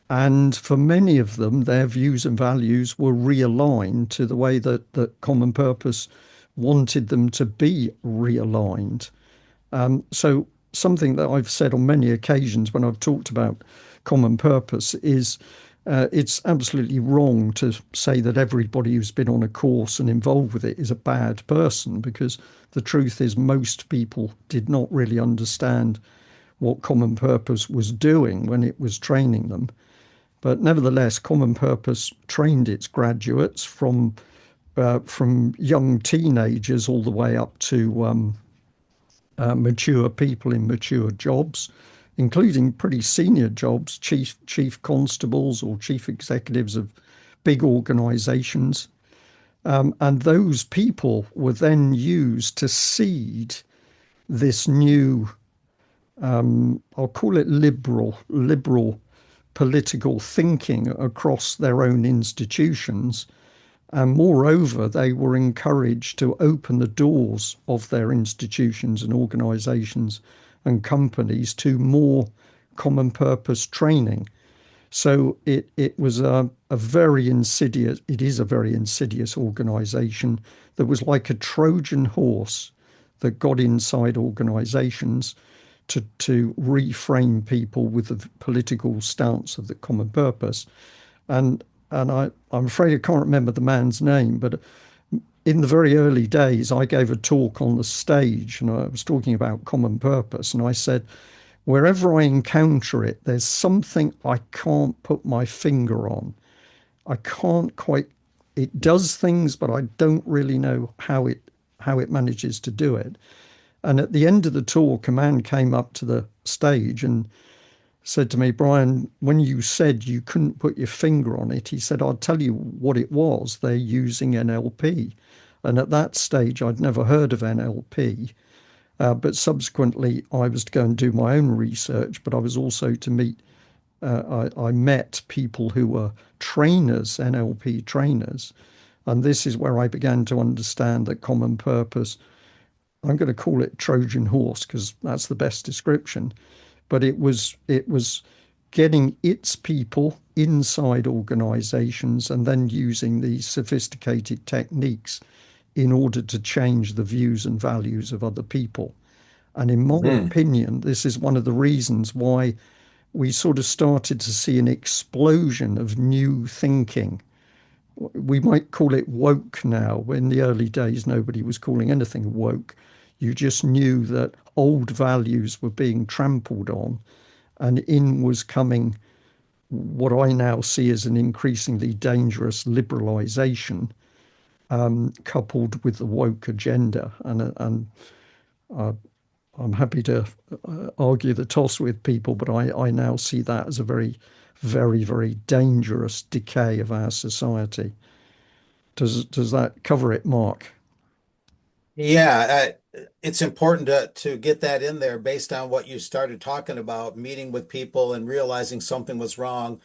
B: and for many of them, their views and values were realigned to the way that Common Purpose wanted them to be realigned. So something that I've said on many occasions when I've talked about Common Purpose is it's absolutely wrong to say that everybody who's been on a course and involved with it is a bad person, because the truth is most people did not really understand what Common Purpose was doing when it was training them. But nevertheless, Common Purpose trained its graduates from young teenagers all the way up to mature people in mature jobs, including pretty senior jobs, chief constables or chief executives of big organisations. And those people were then used to seed this new, I'll call it liberal political thinking across their own institutions. And moreover, they were encouraged to open the doors of their institutions and organisations and companies to more common purpose training. So it was a very insidious, it is a very insidious organisation that was like a Trojan horse that got inside organisations to reframe people with the political stance of the common purpose. And I'm afraid I can't remember the man's name, but in the very early days, I gave a talk on the stage and I was talking about common purpose. And I said, wherever I encounter it, there's something I can't put my finger on. I can't quite it does things, but I don't really know how it manages to do it. And at the end of the talk, a man came up to the stage and said to me, Brian, when you said you couldn't put your finger on it, he said, I'll tell you what it was. They're using NLP. And at that stage, I'd never heard of NLP. But subsequently, I was to go and do my own research, but I was also to meet, I met people who were trainers, NLP trainers. And this is where I began to understand that common purpose, I'm going to call it Trojan horse because that's the best description, but it was getting its people inside organizations and then using these sophisticated techniques in order to change the views and values of other people. And in my
G: Mm.
B: opinion, this is one of the reasons why we sort of started to see an explosion of new thinking. We might call it woke now. In the early days, nobody was calling anything woke. You just knew that old values were being trampled on, and in was coming what I now see as an increasingly dangerous liberalization, coupled with the woke agenda. And I'm happy to argue the toss with people, but I now see that as a very, very, very dangerous decay of our society. Does that cover it, Mark?
G: Yeah, it's important to get that in there based on what you started talking about, meeting with people and realizing something was wrong.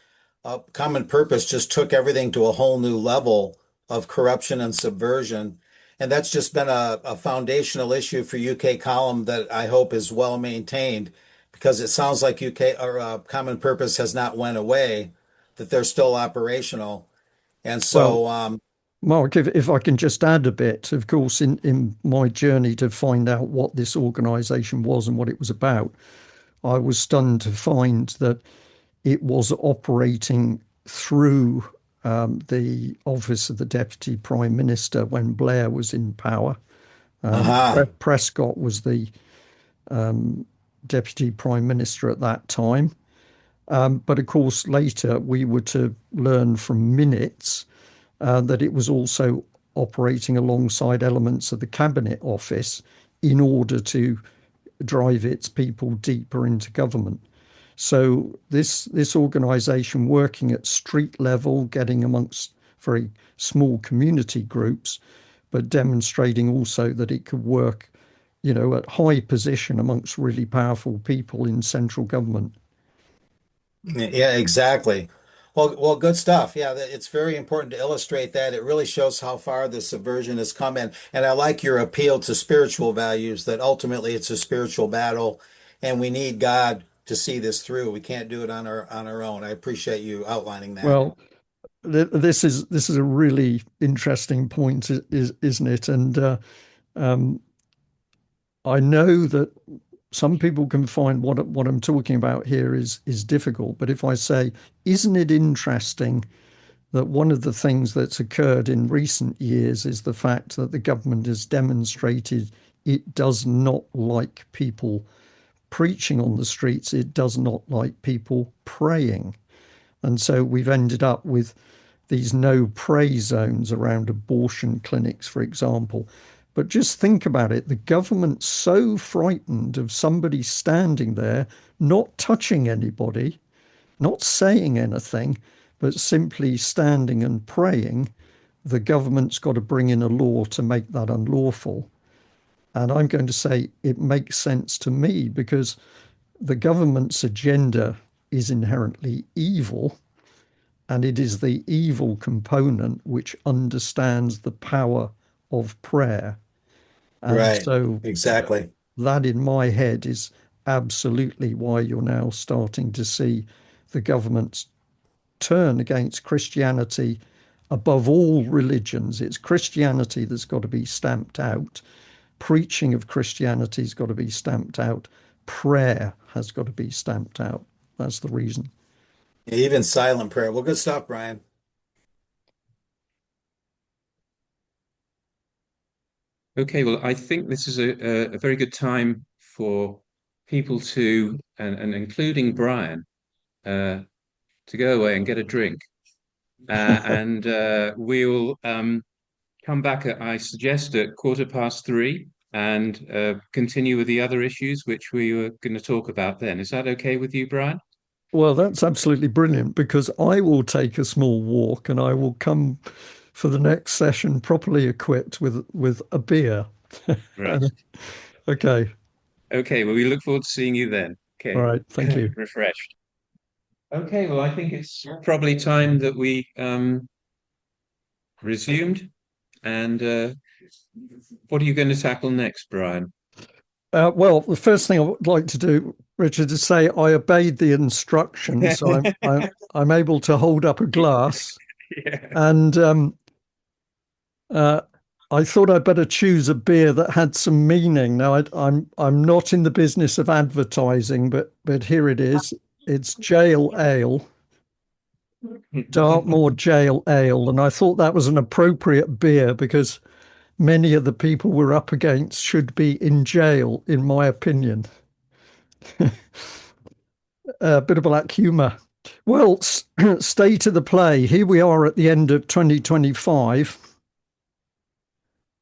G: Common Purpose just took everything to a whole new level of corruption and subversion. And that's just been a foundational issue for UK Column that I hope is well maintained because it sounds like UK or Common Purpose has not went away, that they're still operational. And
B: Well,
G: so,
B: Mark, if I can just add a bit, of course, in my journey to find out what this organization was and what it was about, I was stunned to find that it was operating through the office of the Deputy Prime Minister when Blair was in power.
G: aha,
B: Prescott was the Deputy Prime Minister at that time. But of course, later we were to learn from minutes that it was also operating alongside elements of the Cabinet Office in order to drive its people deeper into government. So this organisation working at street level, getting amongst very small community groups, but demonstrating also that it could work, at high position amongst really powerful people in central government.
G: yeah, exactly. Well, good stuff. Yeah, it's very important to illustrate that. It really shows how far the subversion has come in. And I like your appeal to spiritual values, that ultimately it's a spiritual battle, and we need God to see this through. We can't do it on our own. I appreciate you outlining that.
B: Well, this is a really interesting point, isn't it? And um, I know that some people can find what I'm talking about here is difficult. But if I say, isn't it interesting that one of the things that's occurred in recent years is the fact that the government has demonstrated it does not like people preaching on the streets, it does not like people praying. And so we've ended up with these no pray zones around abortion clinics, for example. But just think about it, the government's so frightened of somebody standing there, not touching anybody, not saying anything, but simply standing and praying. The government's got to bring in a law to make that unlawful. And I'm going to say it makes sense to me because the government's agenda is inherently evil, and it is the evil component which understands the power of prayer. And
G: Right.
B: so
G: Exactly.
B: that in my head is absolutely why you're now starting to see the government's turn against Christianity above all religions. It's Christianity that's got to be stamped out. Preaching of Christianity has got to be stamped out. Prayer has got to be stamped out. That's the reason.
G: Even silent prayer. Well, good stuff, Brian.
A: Okay, well, I think this is a very good time for people to, and including Brian, uh, to go away and get a drink. and we'll come back I suggest, at 3:15 and continue with the other issues which we were going to talk about then. Is that okay with you, Brian?
B: Well, that's absolutely brilliant because I will take a small walk and I will come for the next session properly equipped with a beer.
A: Right.
B: Okay.
A: Okay, well, we look forward to seeing you then.
B: All
A: Okay,
B: right. Thank you.
A: refreshed. Okay, well, I think it's probably time that we resumed. And what are you going to tackle next, Brian?
B: Well, the first thing I would like to do, Richard, is say I obeyed the instructions, so I'm able to hold up a glass,
A: Yeah.
B: and uh, I thought I'd better choose a beer that had some meaning. Now, I'm not in the business of advertising, but here it is. It's Jail Ale, Dartmoor Jail Ale, and I thought that was an appropriate beer because many of the people we're up against should be in jail, in my opinion. A bit of black humour. Well, state of the play. Here we are at the end of 2025,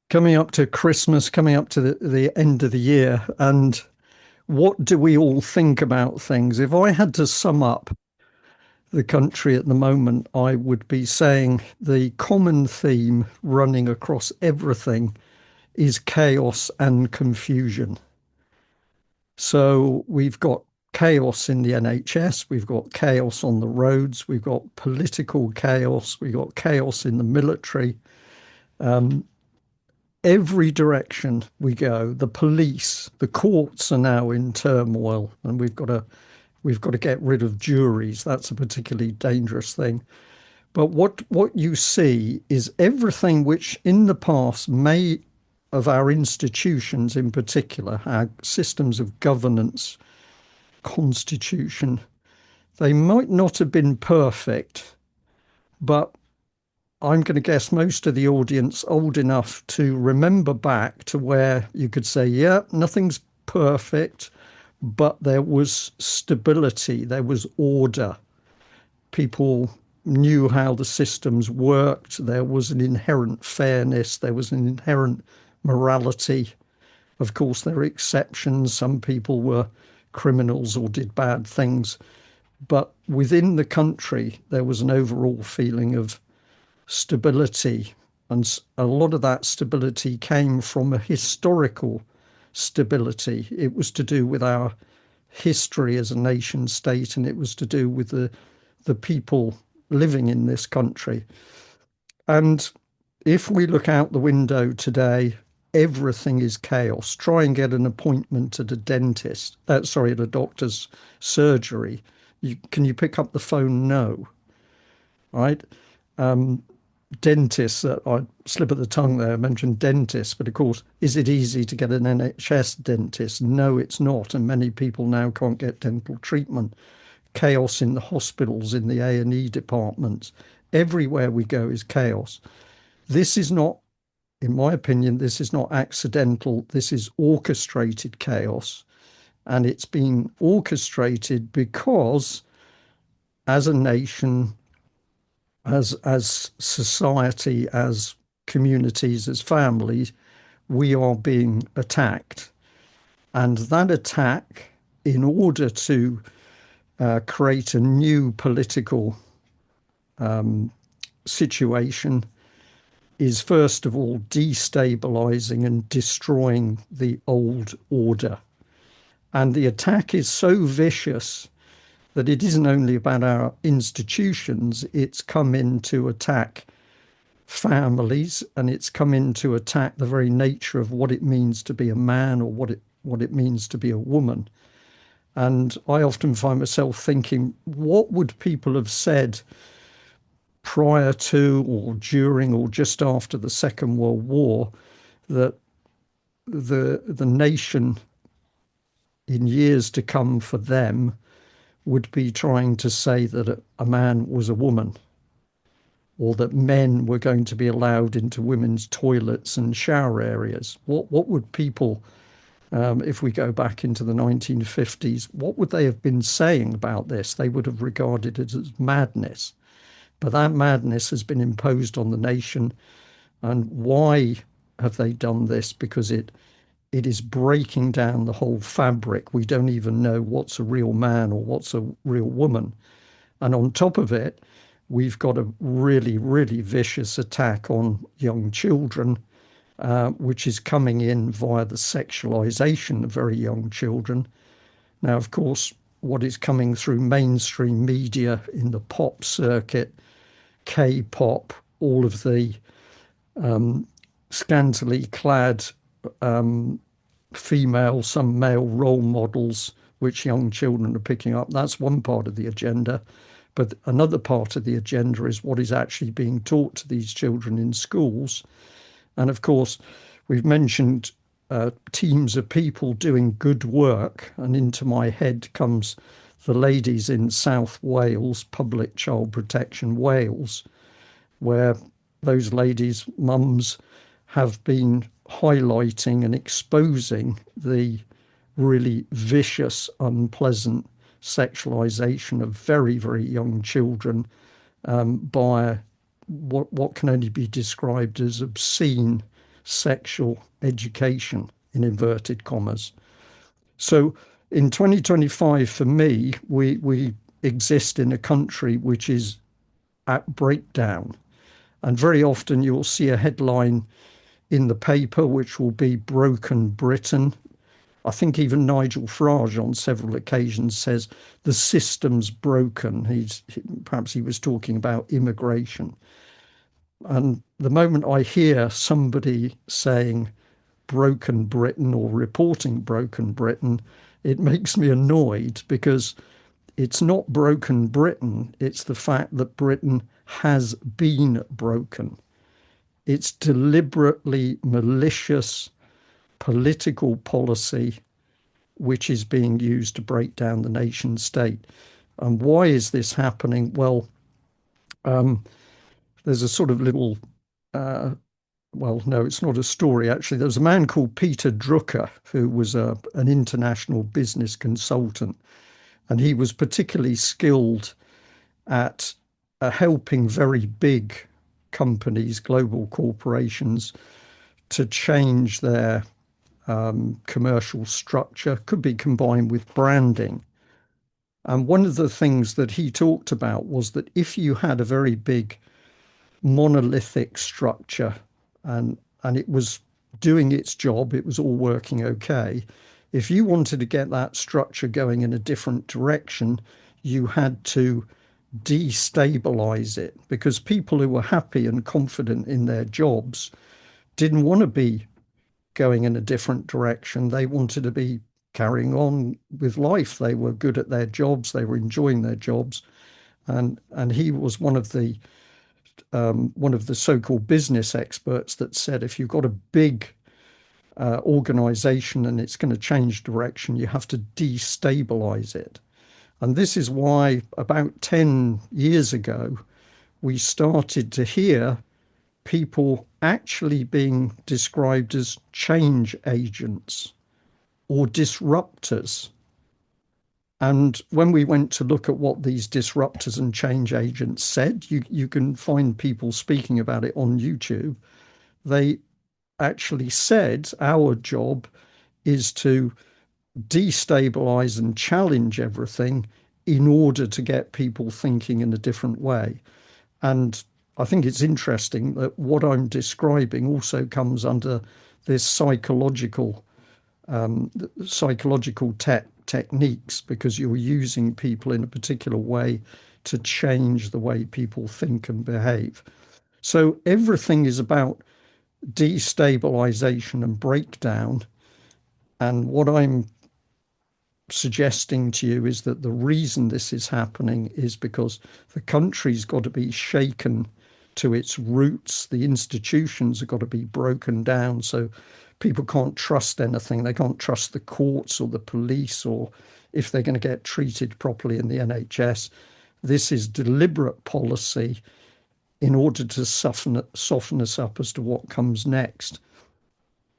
B: coming up to Christmas, coming up to the end of the year. And what do we all think about things? If I had to sum up the country at the moment, I would be saying the common theme running across everything is chaos and confusion. So we've got chaos in the NHS, we've got chaos on the roads, we've got political chaos, we've got chaos in the military. Every direction we go, the police, the courts are now in turmoil, and we've got to get rid of juries. That's a particularly dangerous thing. But what you see is everything which in the past may of our institutions in particular, our systems of governance, constitution, they might not have been perfect, but I'm going to guess most of the audience old enough to remember back to where you could say, yeah, nothing's perfect, but there was stability, there was order. People knew how the systems worked. There was an inherent fairness. There was an inherent morality. Of course, there are exceptions. Some people were criminals or did bad things. But within the country, there was an overall feeling of stability. And a lot of that stability came from a historical stability. It was to do with our history as a nation state, and it was to do with the people living in this country. And if we look out the window today, everything is chaos. Try and get an appointment at a dentist, at a doctor's surgery. Can you pick up the phone? No. Right? Dentists, I slip of the tongue there, I mentioned dentists, but of course, is it easy to get an NHS dentist? No, it's not. And many people now can't get dental treatment. Chaos in the hospitals, in the A&E departments. Everywhere we go is chaos. This is not, in my opinion, this is not accidental. This is orchestrated chaos. And it's been orchestrated because as a nation, as society, as communities, as families, we are being attacked. And that attack, in order to create a new political situation, is first of all destabilizing and destroying the old order. And the attack is so vicious that it isn't only about our institutions, it's come in to attack families, and it's come in to attack the very nature of what it means to be a man or what it means to be a woman. And I often find myself thinking, what would people have said prior to or during or just after the Second World War that the nation in years to come for them would be trying to say that a man was a woman, or that men were going to be allowed into women's toilets and shower areas? What would people, if we go back into the 1950s, what would they have been saying about this? They would have regarded it as madness. But that madness has been imposed on the nation. And why have they done this? Because it is breaking down the whole fabric. We don't even know what's a real man or what's a real woman. And on top of it, we've got a really, really vicious attack on young children, which is coming in via the sexualization of very young children. Now, of course, what is coming through mainstream media in the pop circuit, K-pop, all of the scantily clad female, some male role models, which young children are picking up. That's one part of the agenda. But another part of the agenda is what is actually being taught to these children in schools. And of course, we've mentioned teams of people doing good work. And into my head comes the ladies in South Wales, Public Child Protection Wales, where those ladies' mums have been highlighting and exposing the really vicious, unpleasant sexualization of very, very young children by what can only be described as obscene sexual education, in inverted commas. So in 2025, for me, we exist in a country which is at breakdown. And very often you'll see a headline in the paper which will be Broken Britain. I think even Nigel Farage on several occasions says the system's broken. Perhaps he was talking about immigration. And the moment I hear somebody saying broken Britain or reporting broken Britain, it makes me annoyed, because it's not broken Britain, it's the fact that Britain has been broken. It's deliberately malicious political policy which is being used to break down the nation state. And why is this happening? Well, there's a sort of little, well, no, it's not a story, actually. There was a man called Peter Drucker, who was an international business consultant, and he was particularly skilled at helping very big companies, global corporations, to change their commercial structure, could be combined with branding. And one of the things that he talked about was that if you had a very big monolithic structure and it was doing its job, it was all working okay. If you wanted to get that structure going in a different direction, you had to destabilize it, because people who were happy and confident in their jobs didn't want to be going in a different direction. They wanted to be carrying on with life. They were good at their jobs. They were enjoying their jobs. And he was one of the so-called business experts that said, if you've got a big organization and it's going to change direction, you have to destabilize it. And this is why about 10 years ago, we started to hear people actually being described as change agents or disruptors. And when we went to look at what these disruptors and change agents said, you can find people speaking about it on YouTube. They actually said our job is to destabilize and challenge everything in order to get people thinking in a different way. And I think it's interesting that what I'm describing also comes under this psychological techniques, because you're using people in a particular way to change the way people think and behave. So everything is about destabilization and breakdown. And what I'm suggesting to you is that the reason this is happening is because the country's got to be shaken to its roots. The institutions have got to be broken down, so people can't trust anything. They can't trust the courts or the police, or if they're going to get treated properly in the NHS. This is deliberate policy in order to soften us up as to what comes next.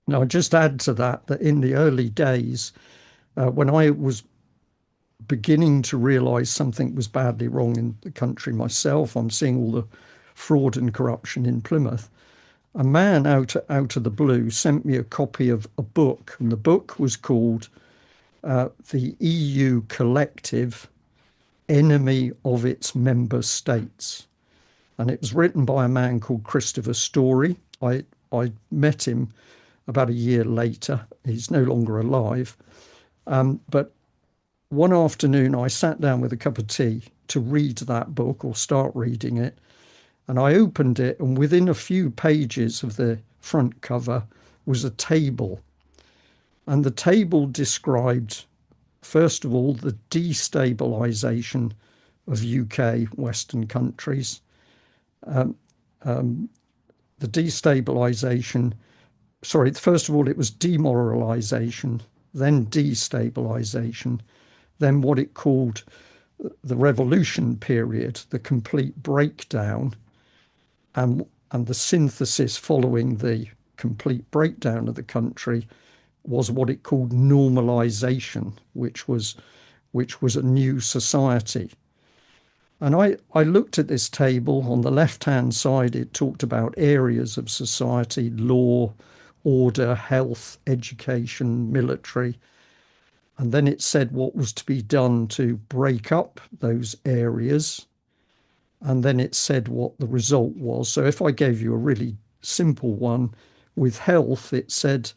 B: Now, I just add to that in the early days, when I was beginning to realize something was badly wrong in the country myself. I'm seeing all the fraud and corruption in Plymouth. A man out of the blue sent me a copy of a book, and the book was called The EU Collective, Enemy of Its Member States. And it was written by a man called Christopher Story. I met him about a year later. He's no longer alive. But one afternoon, I sat down with a cup of tea to read that book or start reading it. And I opened it, and within a few pages of the front cover was a table. And the table described, first of all, the destabilization of UK Western countries, the destabilization, sorry, first of all, it was demoralization, then destabilization, then what it called the revolution period, the complete breakdown, and the synthesis following the complete breakdown of the country was what it called normalization, which was a new society. And I looked at this table. On the left-hand side, it talked about areas of society: law, order, health, education, military. And then it said what was to be done to break up those areas. And then it said what the result was. So if I gave you a really simple one, with health, it said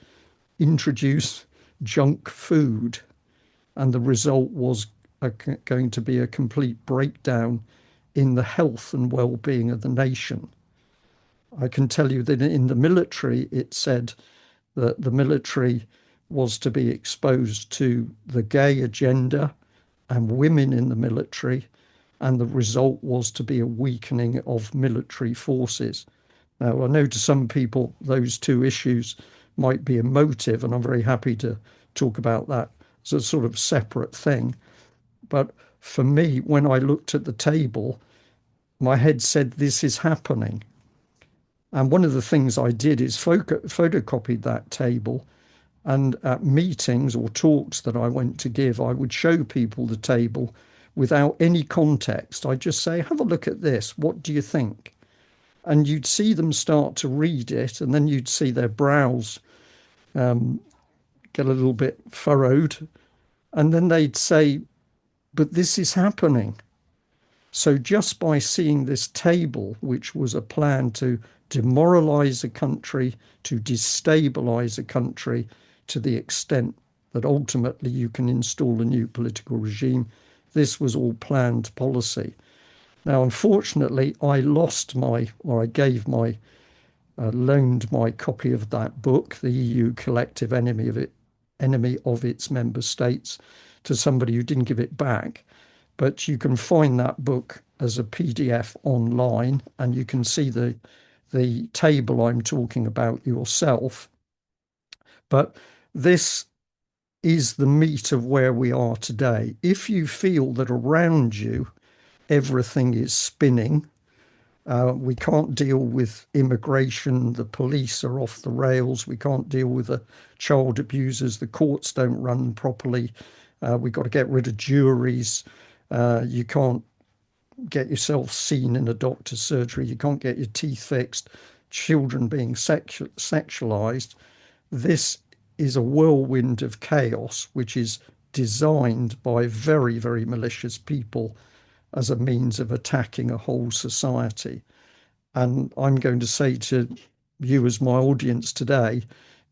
B: introduce junk food. And the result was going to be a complete breakdown in the health and well-being of the nation. I can tell you that in the military, it said that the military was to be exposed to the gay agenda and women in the military, and the result was to be a weakening of military forces. Now, I know to some people those two issues might be emotive, and I'm very happy to talk about that as a sort of separate thing. But for me, when I looked at the table, my head said, this is happening. And one of the things I did is photocopied that table. And at meetings or talks that I went to give, I would show people the table without any context. I'd just say, have a look at this. What do you think? And you'd see them start to read it, and then you'd see their brows get a little bit furrowed. And then they'd say, but this is happening. So just by seeing this table, which was a plan to demoralize a country, to destabilize a country to the extent that ultimately you can install a new political regime, this was all planned policy. Now, unfortunately, I loaned my copy of that book, The EU Collective Enemy of Its Member States, to somebody who didn't give it back. But you can find that book as a PDF online, and you can see the table I'm talking about yourself. But this is the meat of where we are today. If you feel that around you everything is spinning, we can't deal with immigration, the police are off the rails, we can't deal with the child abusers, the courts don't run properly, we've got to get rid of juries, you can't get yourself seen in a doctor's surgery, you can't get your teeth fixed, children being sexualized. This is a whirlwind of chaos, which is designed by very, very malicious people as a means of attacking a whole society. And I'm going to say to you as my audience today,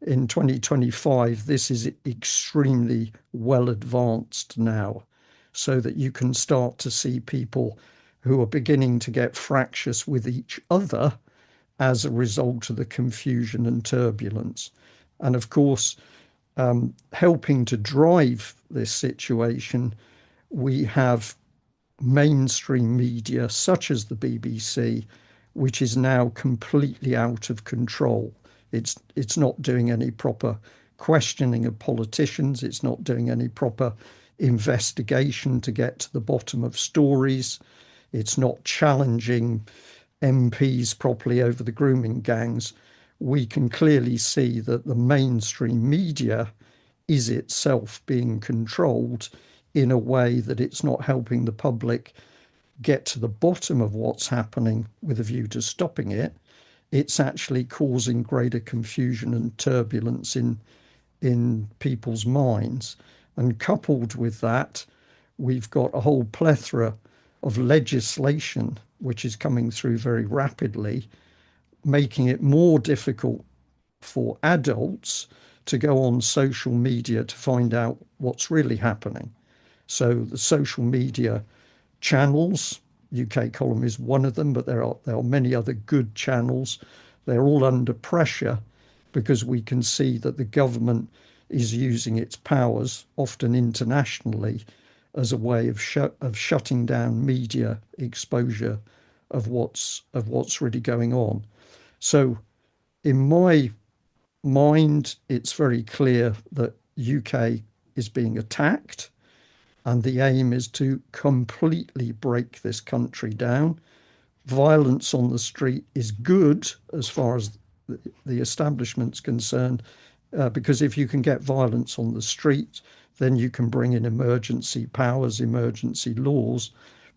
B: in 2025, this is extremely well advanced now, so that you can start to see people who are beginning to get fractious with each other as a result of the confusion and turbulence. And of course, helping to drive this situation, we have mainstream media such as the BBC, which is now completely out of control. It's not doing any proper questioning of politicians. It's not doing any proper investigation to get to the bottom of stories. It's not challenging MPs properly over the grooming gangs. We can clearly see that the mainstream media is itself being controlled in a way that it's not helping the public get to the bottom of what's happening with a view to stopping it. It's actually causing greater confusion and turbulence in people's minds. And coupled with that, we've got a whole plethora of legislation which is coming through very rapidly, making it more difficult for adults to go on social media to find out what's really happening. So the social media channels, UK Column is one of them, but there are many other good channels. They're all under pressure because we can see that the government is using its powers, often internationally, as a way of shutting down media exposure of what's really going on. So, in my mind, it's very clear that UK is being attacked, and the aim is to completely break this country down. Violence on the street is good as far as the establishment's concerned, because if you can get violence on the street, then you can bring in emergency powers, emergency laws,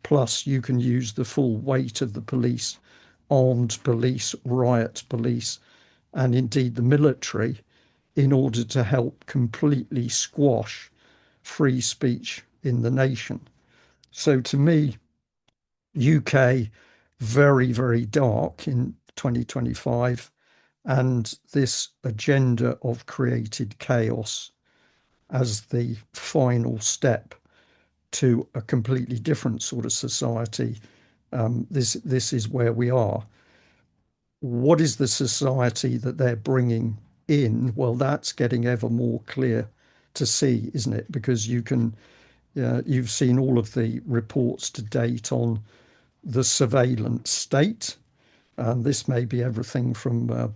B: plus you can use the full weight of the police, armed police, riot police, and indeed the military in order to help completely squash free speech in the nation. So to me, UK very, very dark in 2025, and this agenda of created chaos as the final step to a completely different sort of society. This is where we are. What is the society that they're bringing in? Well, that's getting ever more clear to see, isn't it? Because you've seen all of the reports to date on the surveillance state, and this may be everything from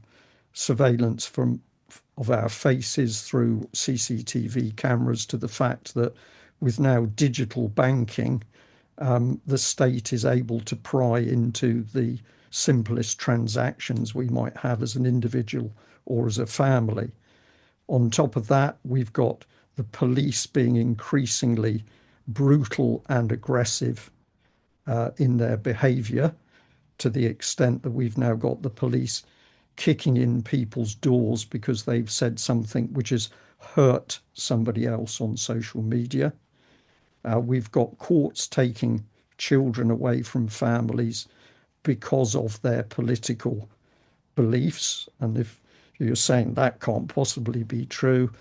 B: surveillance of our faces through CCTV cameras to the fact that with now digital banking, the state is able to pry into the simplest transactions we might have as an individual or as a family. On top of that, we've got the police being increasingly brutal and aggressive in their behaviour, to the extent that we've now got the police kicking in people's doors because they've said something which has hurt somebody else on social media. We've got courts taking children away from families because of their political beliefs. And if you're saying that can't possibly be true,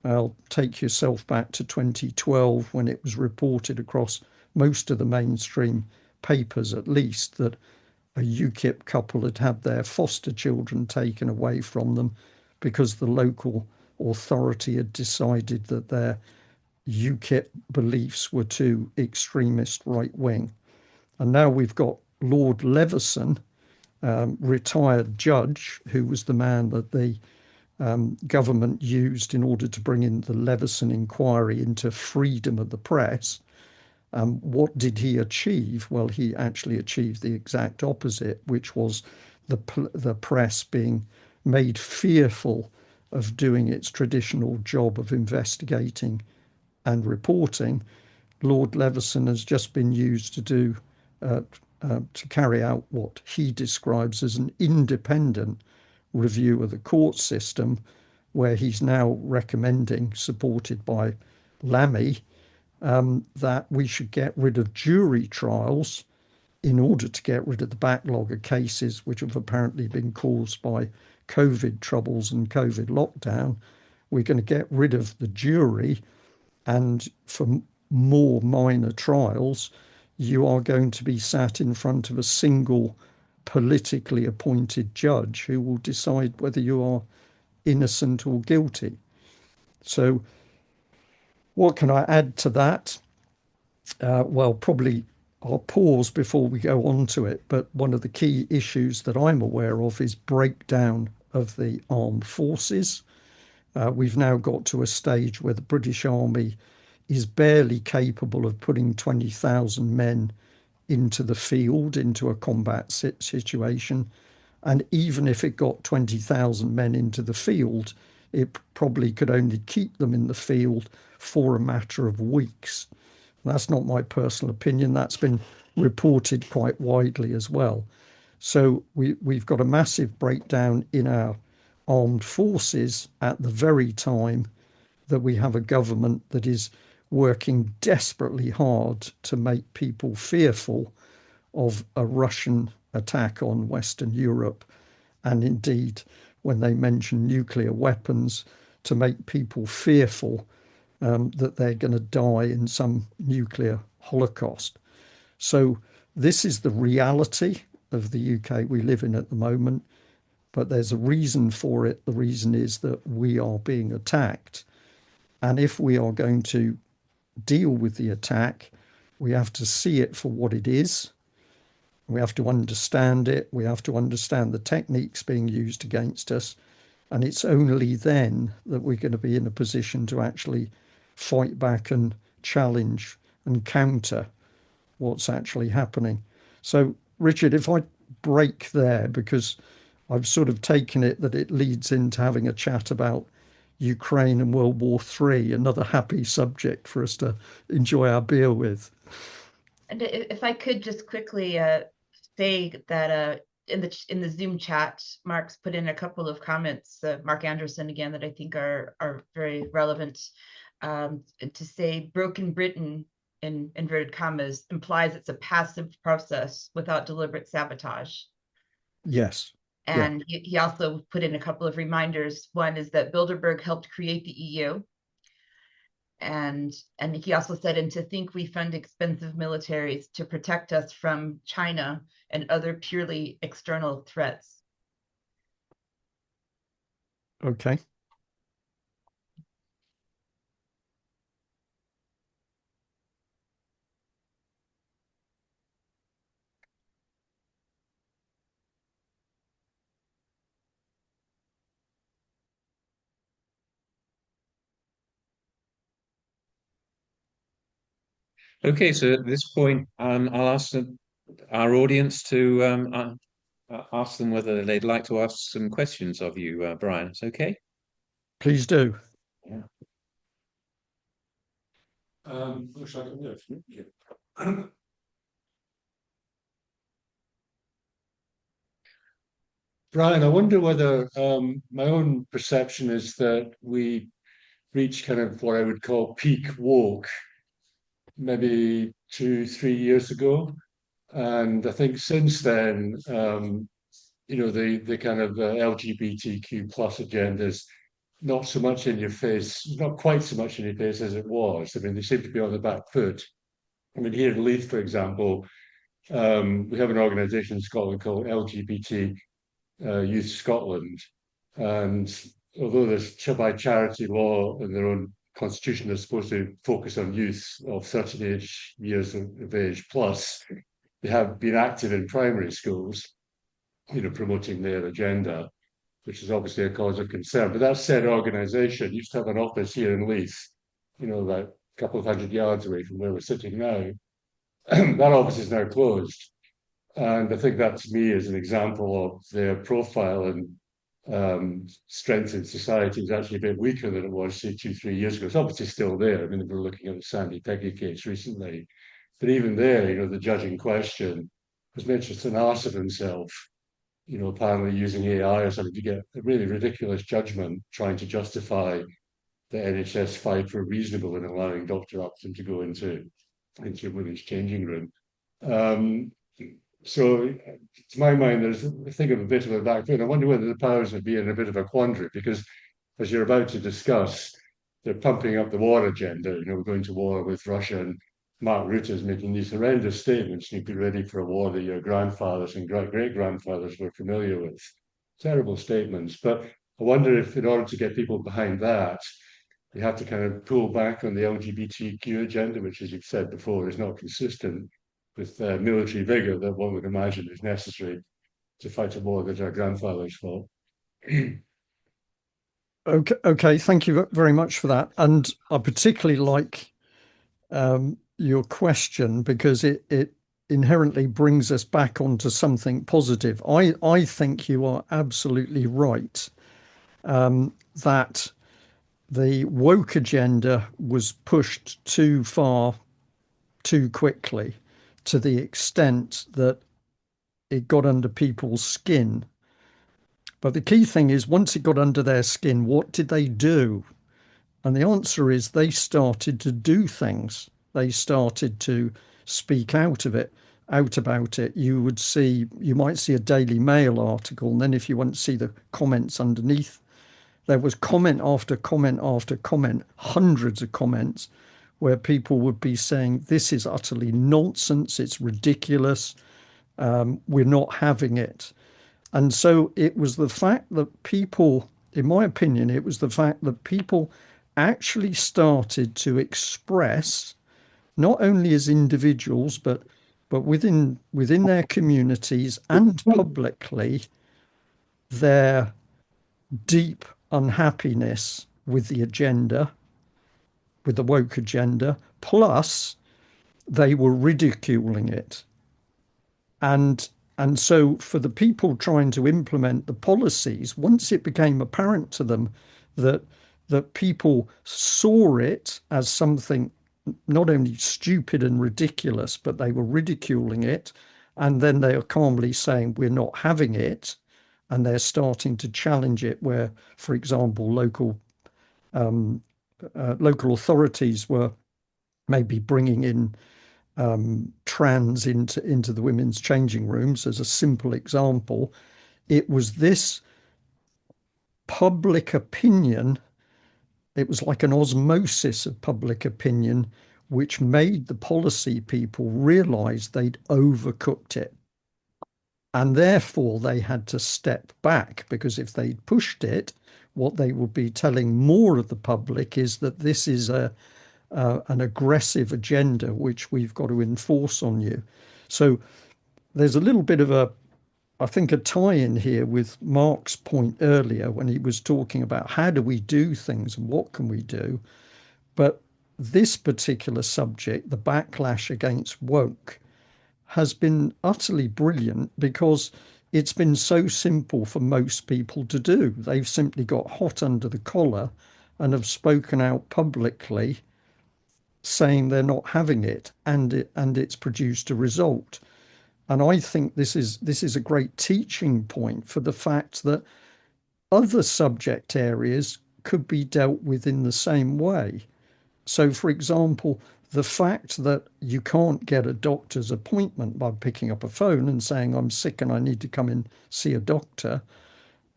B: I'll take yourself back to 2012 when it was reported across most of the mainstream papers, at least, that a UKIP couple had had their foster children taken away from them because the local authority had decided that their UKIP beliefs were too extremist right wing. And now we've got Lord Leveson, retired judge, who was the man that the government used in order to bring in the Leveson inquiry into freedom of the press. What did he achieve? Well, he actually achieved the exact opposite, which was the press being made fearful of doing its traditional job of investigating and reporting. Lord Leveson has just been used to do to carry out what he describes as an independent review of the court system, where he's now recommending, supported by Lammy, that we should get rid of jury trials in order to get rid of the backlog of cases which have apparently been caused by COVID troubles and COVID lockdown. We're going to get rid of the jury, and for more minor trials, you are going to be sat in front of a single politically appointed judge who will decide whether you are innocent or guilty. So, what can I add to that? Well, probably I'll pause before we go on to it, but one of the key issues that I'm aware of is breakdown of the armed forces. We've now got to a stage where the British Army is barely capable of putting 20,000 men into the field, into a combat situation. And even if it got 20,000 men into the field, it probably could only keep them in the field for a matter of weeks. That's not my personal opinion. That's been reported quite widely as well. So we've got a massive breakdown in our armed forces at the very time that we have a government that is working desperately hard to make people fearful of a Russian attack on Western Europe. And indeed, when they mention nuclear weapons, to make people fearful that they're going to die in some nuclear holocaust. So, this is the reality of the UK we live in at the moment, but there's a reason for it. The reason is that we are being attacked. And if we are going to deal with the attack, we have to see it for what it is. We have to understand it. We have to understand the techniques being used against us. And it's only then that we're going to be in a position to actually fight back and challenge and counter what's actually happening. So, Richard, if I break there, because I've sort of taken it that it leads into having a chat about Ukraine and World War III, another happy subject for us to enjoy our beer with.
F: And if I could just quickly say that in the Zoom chat, Mark's put in a couple of comments, Mark Anderson again, that I think are very relevant. To say broken Britain in inverted commas implies it's a passive process without deliberate sabotage.
B: Yes.
F: And he also put in a couple of reminders. One is that Bilderberg helped create the EU. And he also said, and to think we fund expensive militaries to protect us from China and other purely external threats.
B: Okay.
A: Okay, so at this point, I'll ask our audience to ask them whether they'd like to ask some questions of you, Brian. It's okay?
B: Please do.
A: Yeah.
C: Looks like I'm there. Brian, I wonder whether my own perception is that we reached kind of what I would call peak woke maybe 2, 3 years ago. And I think since then, the kind of LGBTQ plus agenda is not so much in your face, not quite so much in your face as it was. I mean, they seem to be on the back foot. I mean, here in Leith, for example, we have an organisation in Scotland called LGBT Youth Scotland, and although there's by charity law and their own constitution, they're supposed to focus on youth of certain years of age plus. They have been active in primary schools, promoting their agenda, which is obviously a cause of concern. But that said organisation used to have an office here in Leith, about a couple of 100 yards away from where we're sitting now. That office is now closed. And I think that to me is an example of their profile and strength in society is actually a bit weaker than it was, say, 2, 3 years ago. It's obviously still there. I mean, we were looking at the Sandy Peggy case recently. But even there, the judge in question was mentioned an arse of himself, apparently using AI or something to get a really ridiculous judgment trying to justify the NHS fight for reasonable in allowing Dr. Upton to go into a women's changing room. So, to my mind, there's a thing of a bit of a back foot. I wonder whether the powers would be in a bit of a quandary because, as you're about to discuss, they're pumping up the war agenda. We're going to war with Russia, and Mark Rutte is making these horrendous statements. You'd be ready for a war that your grandfathers and great grandfathers were familiar with. Terrible statements. But I wonder if, in order to get people behind that, you have to kind of pull back on the LGBTQ agenda, which, as you've said before, is not consistent with military vigor that one would imagine is necessary to fight a war that our grandfathers fought.
B: Okay, thank you very much for that. And I particularly like your question because it inherently brings us back onto something positive. I think you are absolutely right that the woke agenda was pushed too far too quickly to the extent that it got under people's skin. But the key thing is, once it got under their skin, what did they do? And the answer is they started to do things. They started to speak out about it. You might see a Daily Mail article, and then if you want to see the comments underneath, there was comment after comment after comment, hundreds of comments, where people would be saying, this is utterly nonsense, it's ridiculous, we're not having it. And so it was the fact that people, in my opinion, it was the fact that people actually started to express, not only as individuals, but within their communities and publicly, their deep unhappiness with the agenda, with the woke agenda, plus they were ridiculing it. And and so for the people trying to implement the policies, once it became apparent to them that people saw it as something not only stupid and ridiculous, but they were ridiculing it, and then they are calmly saying, we're not having it, and they're starting to challenge it, where, for example, local authorities were maybe bringing in trans into the women's changing rooms, as a simple example. It was this public opinion, it was like an osmosis of public opinion, which made the policy people realize they'd overcooked it. And therefore, they had to step back, because if they'd pushed it, what they would be telling more of the public is that this is an aggressive agenda which we've got to enforce on you. So there's a little bit of I think, a tie-in here with Mark's point earlier when he was talking about how do we do things and what can we do. But this particular subject, the backlash against woke, has been utterly brilliant because it's been so simple for most people to do. They've simply got hot under the collar and have spoken out publicly saying they're not having it, and it's produced a result. And I think this is a great teaching point for the fact that other subject areas could be dealt with in the same way. So, for example, the fact that you can't get a doctor's appointment by picking up a phone and saying, I'm sick and I need to come and see a doctor,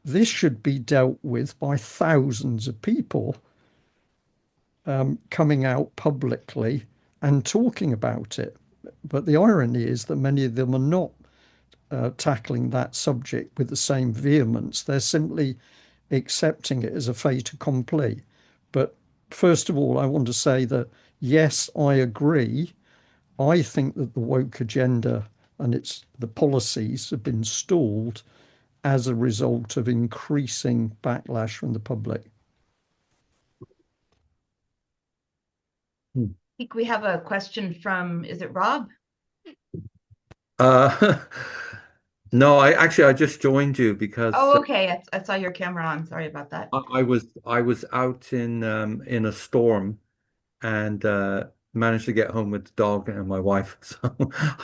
B: this should be dealt with by thousands of people coming out publicly and talking about it. But the irony is that many of them are not tackling that subject with the same vehemence. They're simply accepting it as a fait accompli. But first of all, I want to say that, yes, I agree. I think that the woke agenda and the policies have been stalled as a result of increasing backlash from the public.
F: I think we have a question from, is it Rob?
H: No, I just joined you because
F: Oh, okay. I saw your camera on. Sorry about that.
H: I was out in a storm and managed to get home with the dog and my wife. So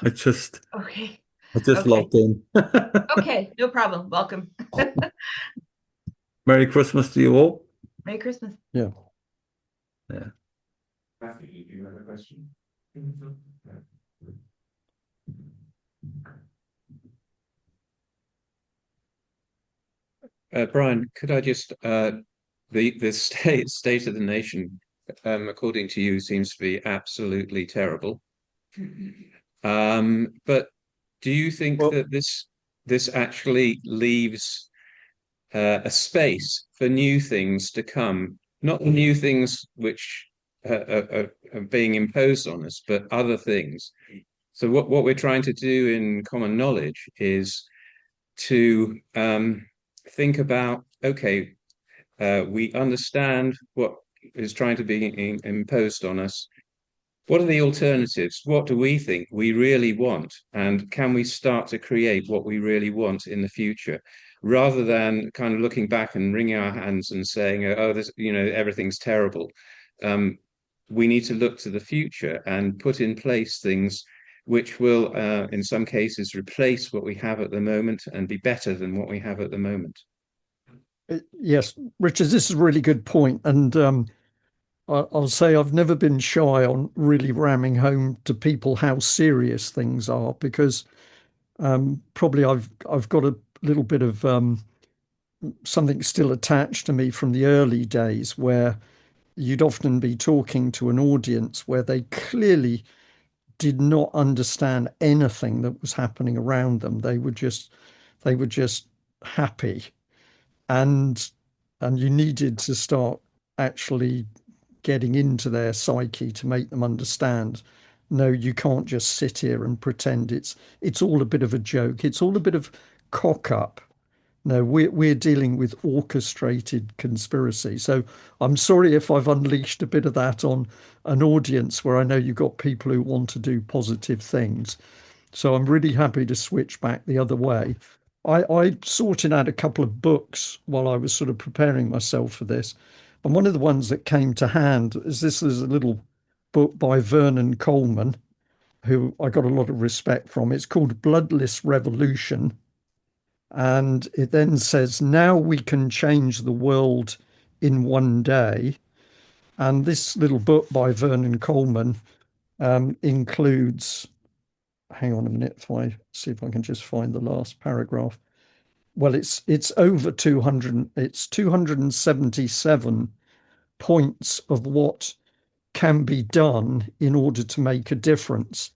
H: I just
F: Okay.
H: Okay. Logged in.
F: Okay, no problem. Welcome.
H: Merry Christmas to you all.
F: Merry Christmas.
B: Yeah.
H: Yeah.
A: Matthew, do you have a question? Brian, could I just the state of the nation, according to you, seems to be absolutely terrible. But do you think that this actually leaves a space for new things to come? Not the new things which are being imposed on us, but other things. So what we're trying to do in common knowledge is to think about, okay, we understand what is trying to be imposed on us. What are the alternatives? What do we think we really want? And can we start to create what we really want in the future? Rather than kind of looking back and wringing our hands and saying, oh, this, everything's terrible. we need to look to the future and put in place things which will, in some cases, replace what we have at the moment and be better than what we have at the moment.
B: Yes, Richard, this is a really good point. And I'll say I've never been shy on really ramming home to people how serious things are, because probably I've got a little bit of something still attached to me from the early days, where you'd often be talking to an audience where they clearly did not understand anything that was happening around them. They were just happy, and you needed to start actually getting into their psyche to make them understand, no, you can't just sit here and pretend it's all a bit of a joke, it's all a bit of cock up. No, we're dealing with orchestrated conspiracy. So I'm sorry if I've unleashed a bit of that on an audience where I know you've got people who want to do positive things. So I'm really happy to switch back the other way. I sorted out a couple of books while I was sort of preparing myself for this. And one of the ones that came to hand is this is a little book by Vernon Coleman, who I got a lot of respect from. It's called Bloodless Revolution. And it then says, now we can change the world in one day. And this little book by Vernon Coleman includes, hang on a minute, if I see if I can just find the last paragraph. Well, it's over 200, it's 277 points of what can be done in order to make a difference.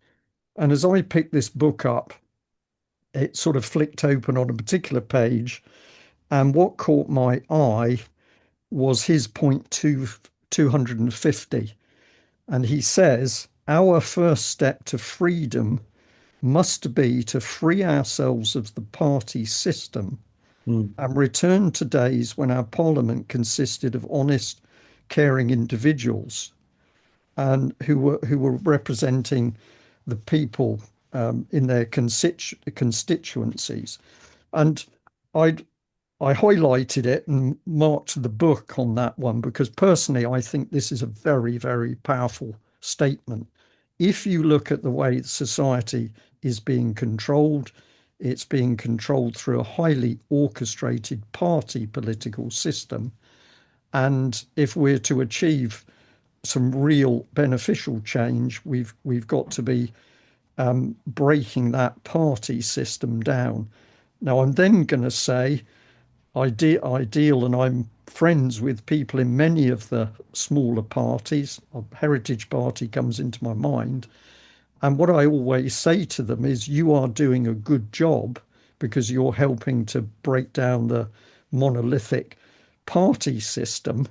B: And as I picked this book up, it sort of flicked open on a particular page, and what caught my eye was his point 250. And he says, our first step to freedom must be to free ourselves of the party system and return to days when our parliament consisted of honest, caring individuals and who were representing the people in their constituencies. And I I highlighted it and marked the book on that one because personally I think this is a very, very powerful statement. If you look at the way society is being controlled, it's being controlled through a highly orchestrated party political system. And if we're to achieve some real beneficial change, we've got to be breaking that party system down. Now, I'm then going to say ideal, and I'm friends with people in many of the smaller parties. A Heritage Party comes into my mind. And what I always say to them is, you are doing a good job because you're helping to break down the monolithic party system.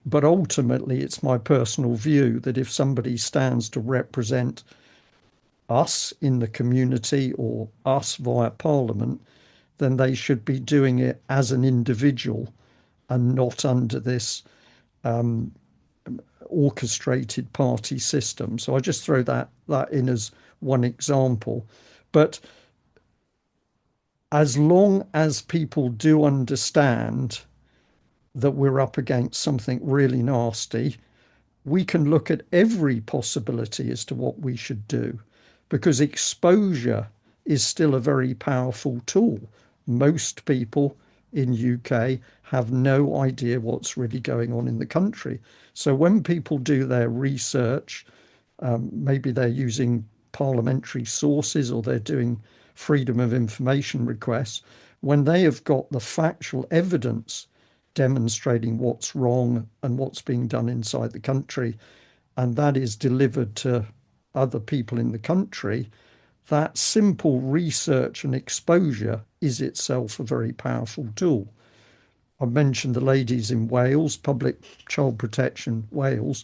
B: But ultimately, it's my personal view that if somebody stands to represent us in the community or us via Parliament, then they should be doing it as an individual and not under this orchestrated party system. So I just throw that in as one example. But as long as people do understand that we're up against something really nasty, we can look at every possibility as to what we should do, because exposure is still a very powerful tool. Most people in UK have no idea what's really going on in the country. So when people do their research, maybe they're using parliamentary sources or they're doing freedom of information requests, when they have got the factual evidence demonstrating what's wrong and what's being done inside the country, and that is delivered to other people in the country, that simple research and exposure is itself a very powerful tool. I mentioned the ladies in Wales, Public Child Protection Wales.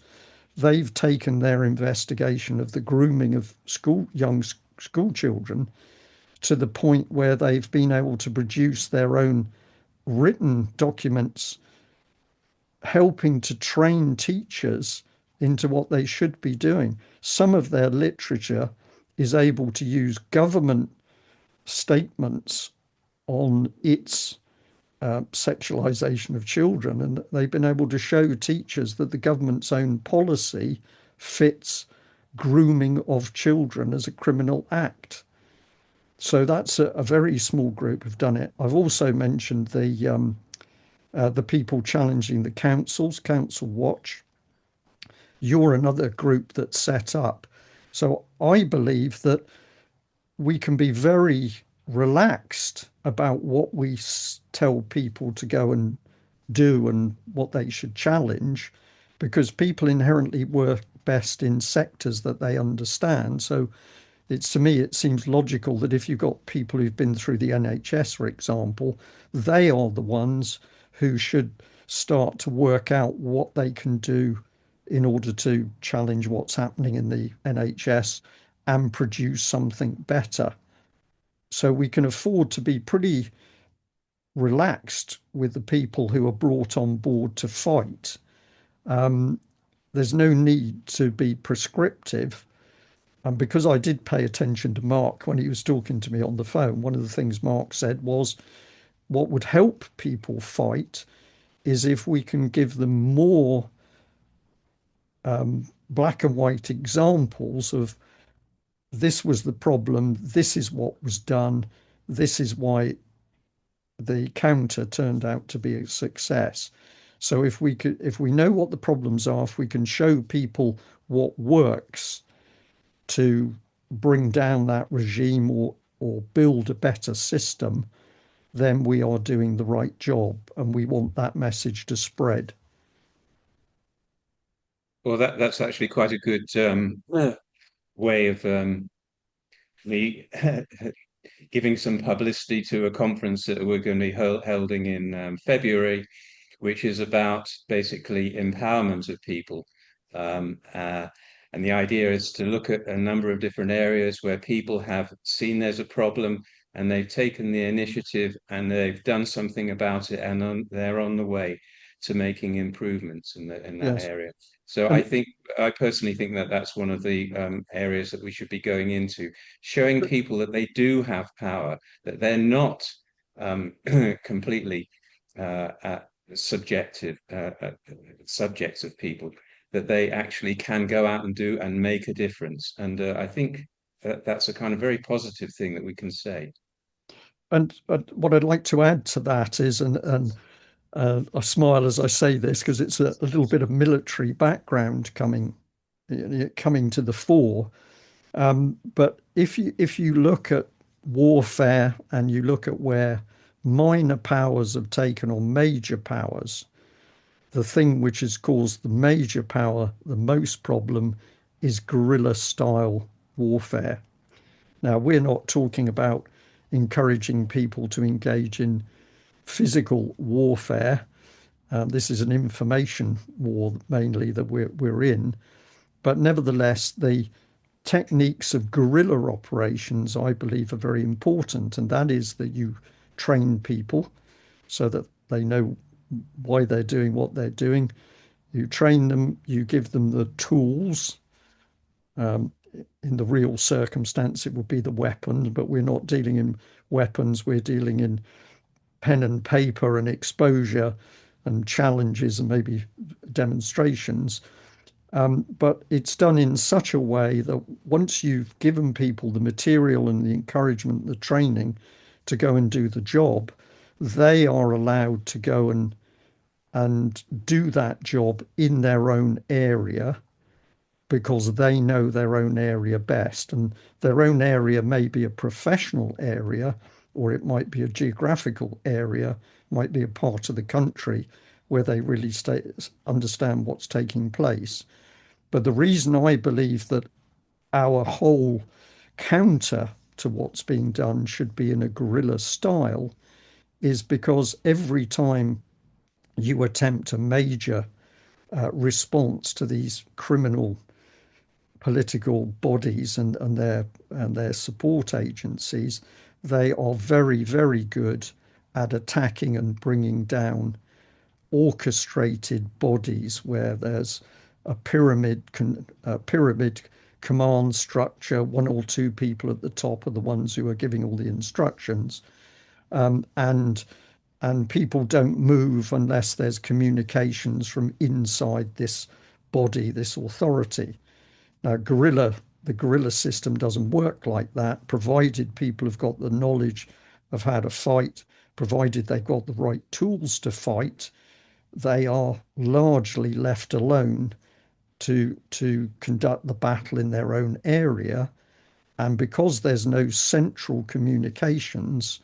B: They've taken their investigation of the grooming of young school children to the point where they've been able to produce their own written documents helping to train teachers into what they should be doing. Some of their literature is able to use government statements on its sexualization of children, and they've been able to show teachers that the government's own policy fits grooming of children as a criminal act. So that's a very small group have done it. I've also mentioned the people challenging the councils, Council Watch. You're another group that's set up. So I believe that we can be very relaxed about what we tell people to go and do and what they should challenge, because people inherently work best in sectors that they understand. So it's, to me, it seems logical that if you've got people who've been through the NHS, for example, they are the ones who should start to work out what they can do in order to challenge what's happening in the NHS and produce something better. So we can afford to be pretty relaxed with the people who are brought on board to fight. There's no need to be prescriptive. And because I did pay attention to Mark when he was talking to me on the phone, one of the things Mark said was what would help people fight is if we can give them more black and white examples of this was the problem, this is what was done, this is why the counter turned out to be a success. So if we know what the problems are, if we can show people what works to bring down that regime or build a better system, then we are doing the right job, and we want that message to spread.
A: Well, that's actually quite a good way of me giving some publicity to a conference that we're going to be holding in February, which is about basically empowerment of people. And the idea is to look at a number of different areas where people have seen there's a problem and they've taken the initiative and they've done something about it, and they're on the way to making improvements in that
B: Yes.
A: area. So
B: And
A: I personally think that that's one of the areas that we should be going into, showing people that they do have power, that they're not completely subjective subjects of people, that they actually can go out and do and make a difference. And I think that's a kind of very positive thing that we can say.
B: and what I'd like to add to that is, and I smile as I say this because it's a little bit of military background coming to the fore. But if you look at warfare and you look at where minor powers have taken on major powers, the thing which has caused the major power the most problem is guerrilla style warfare. Now, we're not talking about encouraging people to engage in physical warfare. This is an information war mainly that we're in. But nevertheless, the techniques of guerrilla operations, I believe, are very important. And that is that you train people so that they know why they're doing what they're doing. You train them, you give them the tools. In the real circumstance, it would be the weapons, but we're not dealing in weapons, we're dealing in pen and paper and exposure and challenges and maybe demonstrations. But it's done in such a way that once you've given people the material and the encouragement, the training to go and do the job, they are allowed to go and do that job in their own area because they know their own area best. And their own area may be a professional area, or it might be a geographical area, might be a part of the country where they really understand what's taking place. But the reason I believe that our whole counter to what's being done should be in a guerrilla style is because every time you attempt a major response to these criminal political bodies and their support agencies, they are very, very good at attacking and bringing down orchestrated bodies where there's a pyramid command structure. One or two people at the top are the ones who are giving all the instructions, and and people don't move unless there's communications from inside this body, this authority. Now, the guerrilla system doesn't work like that, provided people have got the knowledge of how to fight, provided they've got the right tools to fight. They are largely left alone to conduct the battle in their own area. And because there's no central communications,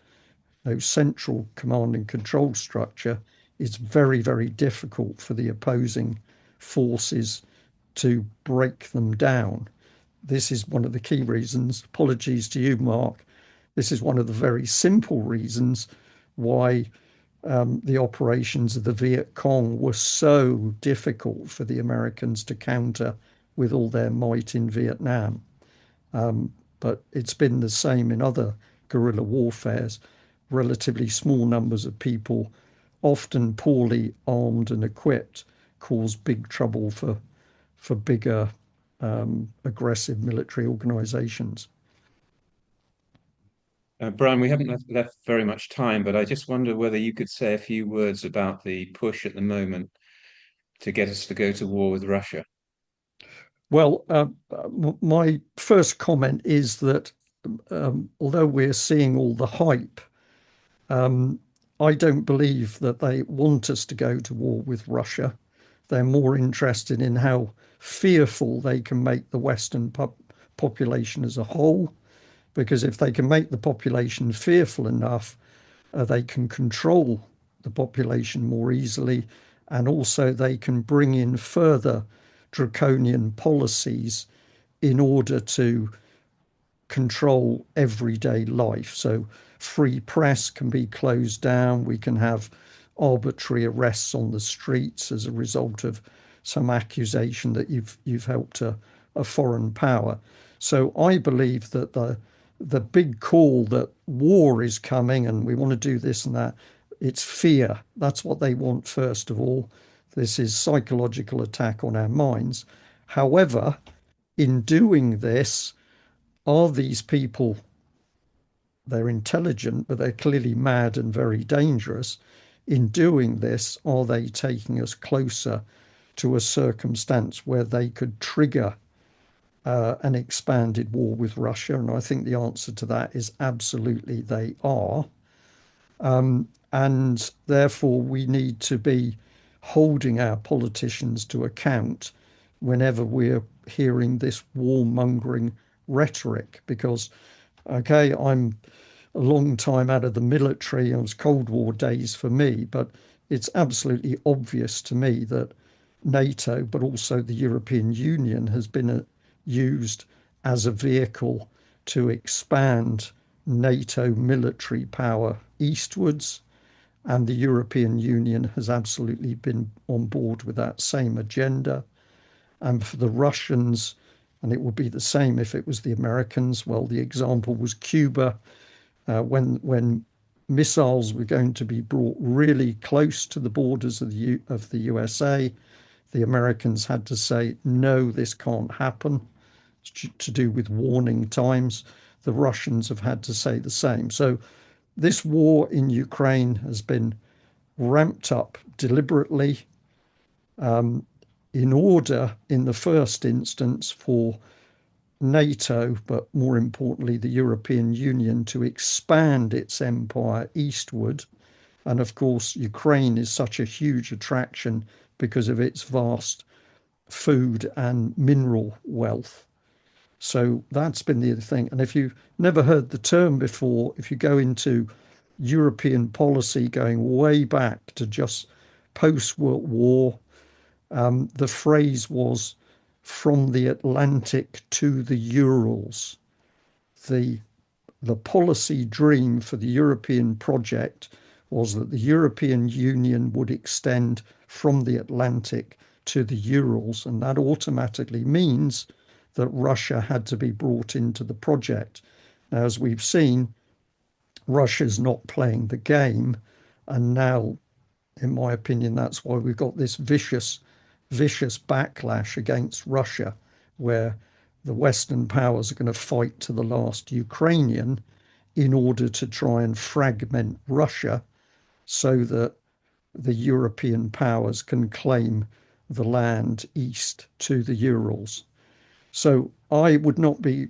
B: no central command and control structure, it's very, very difficult for the opposing forces to break them down. This is one of the key reasons. Apologies to you, Mark. This is one of the very simple reasons why the operations of the Viet Cong were so difficult for the Americans to counter with all their might in Vietnam. But it's been the same in other guerrilla warfares. Relatively small numbers of people, often poorly armed and equipped, cause big trouble for bigger aggressive military organizations.
A: Brian, we haven't left very much time, but I just wonder whether you could say a few words about the push at the moment to get us to go to war with Russia.
B: Well, my first comment is that although we're seeing all the hype, I don't believe that they want us to go to war with Russia. They're more interested in how fearful they can make the Western population as a whole, because if they can make the population fearful enough, they can control the population more easily, and also they can bring in further draconian policies in order to control everyday life. So free press can be closed down. We can have arbitrary arrests on the streets as a result of some accusation that you've helped a foreign power. So I believe that the big call that war is coming and we want to do this and that, it's fear. That's what they want first of all. This is psychological attack on our minds. However, in doing this, are these people, they're intelligent, but they're clearly mad and very dangerous. In doing this, are they taking us closer to a circumstance where they could trigger an expanded war with Russia? And I think the answer to that is absolutely they are. And therefore, we need to be holding our politicians to account whenever we're hearing this warmongering rhetoric. Because, okay, I'm a long time out of the military, it was Cold War days for me, but it's absolutely obvious to me that NATO, but also the European Union, has been used as a vehicle to expand NATO military power eastwards. And the European Union has absolutely been on board with that same agenda. And for the Russians, and it would be the same if it was the Americans, well, the example was Cuba, when missiles were going to be brought really close to the borders of the USA, the Americans had to say, no, this can't happen, to do with warning times. The Russians have had to say the same. So this war in Ukraine has been ramped up deliberately in order, in the first instance, for NATO, but more importantly, the European Union, to expand its empire eastward. And of course, Ukraine is such a huge attraction because of its vast food and mineral wealth. So that's been the other thing. And if you've never heard the term before, if you go into European policy going way back to just post-World War, the phrase was from the Atlantic to the Urals. The policy dream for the European project was that the European Union would extend from the Atlantic to the Urals, and that automatically means that Russia had to be brought into the project. Now, as we've seen, Russia's not playing the game, and now, in my opinion, that's why we've got this vicious backlash against Russia, where the Western powers are going to fight to the last Ukrainian in order to try and fragment Russia so that the European powers can claim the land east to the Urals. So I would not be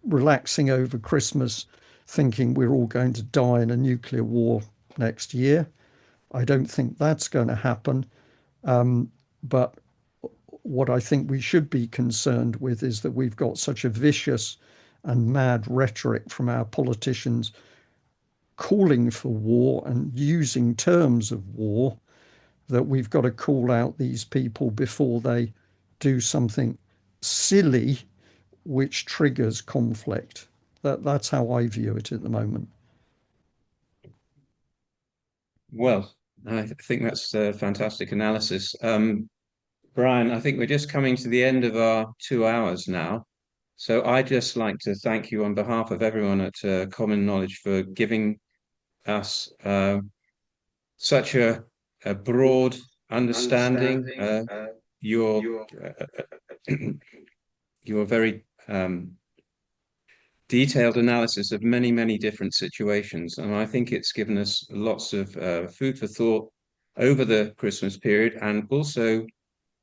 B: relaxing over Christmas thinking we're all going to die in a nuclear war next year. I don't think that's going to happen. But what I think we should be concerned with is that we've got such a vicious and mad rhetoric from our politicians calling for war and using terms of war, that we've got to call out these people before they do something silly which triggers conflict. That's how I view it at the moment.
A: Well, I think that's a fantastic analysis. Brian, I think we're just coming to the end of our 2 hours now. So I'd just like to thank you on behalf of everyone at Common Knowledge for giving us such a broad understanding. Your your very detailed analysis of many, many different situations. And I think it's given us lots of food for thought over the Christmas period, and also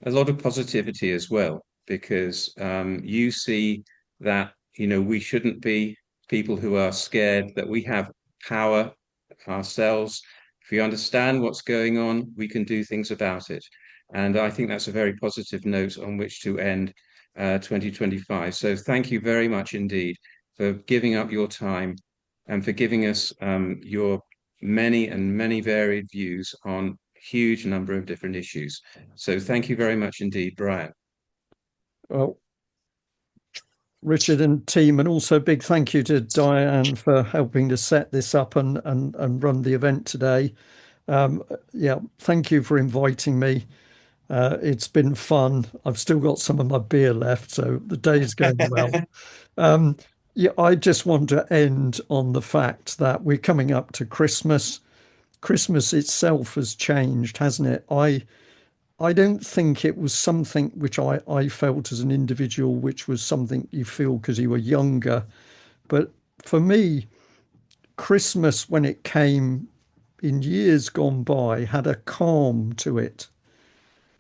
A: a lot of positivity as well, because you see that, we shouldn't be people who are scared, that we have power ourselves. If we understand what's going on, we can do things about it. And I think that's a very positive note on which to end 2025. So thank you very much indeed for giving up your time and for giving us your many and many varied views on huge number of different issues. So thank you very much indeed, Brian.
B: Well, Richard and team, and also big thank you to Diane for helping to set this up and run the event today. Yeah, thank you for inviting me. It's been fun. I've still got some of my beer left, so the day's going well. Yeah, I just want to end on the fact that we're coming up to Christmas. Christmas itself has changed, hasn't it? I don't think it was something which I felt as an individual, which was something you feel because you were younger. But for me, Christmas, when it came in years gone by, had a calm to it.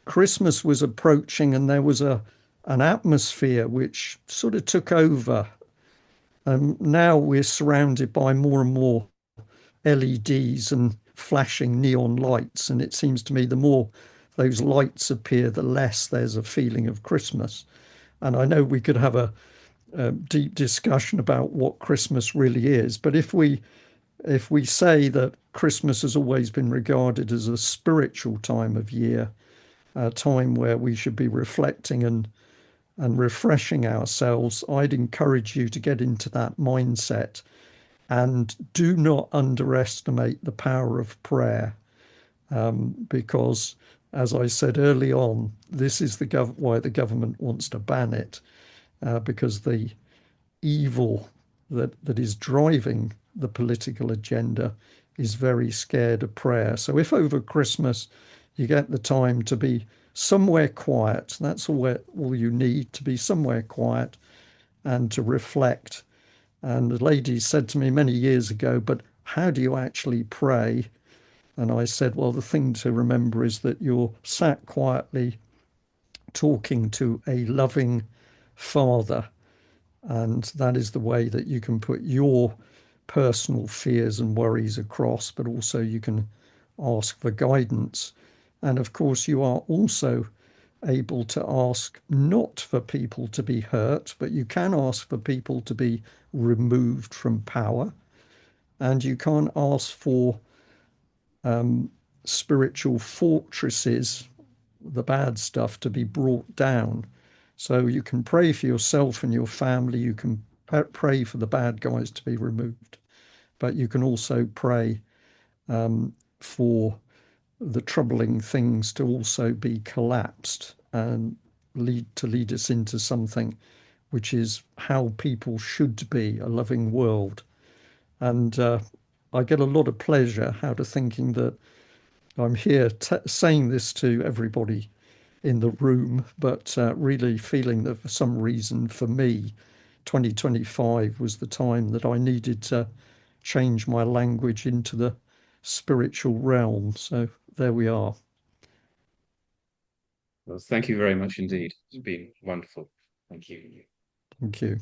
B: Christmas was approaching, and there was an atmosphere which sort of took over. And now we're surrounded by more and more LEDs and flashing neon lights. And it seems to me the more those lights appear, the less there's a feeling of Christmas. And I know we could have a deep discussion about what Christmas really is, but if we say that Christmas has always been regarded as a spiritual time of year, a time where we should be reflecting and refreshing ourselves, I'd encourage you to get into that mindset and do not underestimate the power of prayer, because, as I said early on, this is why the government wants to ban it, because the evil that is driving the political agenda is very scared of prayer. So if over Christmas you get the time to be somewhere quiet, that's all you need, to be somewhere quiet and to reflect. And the lady said to me many years ago, but how do you actually pray? And I said, well, the thing to remember is that you're sat quietly talking to a loving father. And that is the way that you can put your personal fears and worries across, but also you can ask for guidance. And of course, you are also able to ask not for people to be hurt, but you can ask for people to be removed from power. And you can't ask for spiritual fortresses, the bad stuff, to be brought down. So you can pray for yourself and your family. You can pray for the bad guys to be removed, but you can also pray for the troubling things to also be collapsed and lead us into something which is how people should be, a loving world. And I get a lot of pleasure out of thinking that I'm here saying this to everybody in the room, but really feeling that for some reason, for me, 2025 was the time that I needed to change my language into the spiritual realm. So there we are.
A: Well, thank you very much indeed. It's been wonderful. Thank you.
B: Thank you.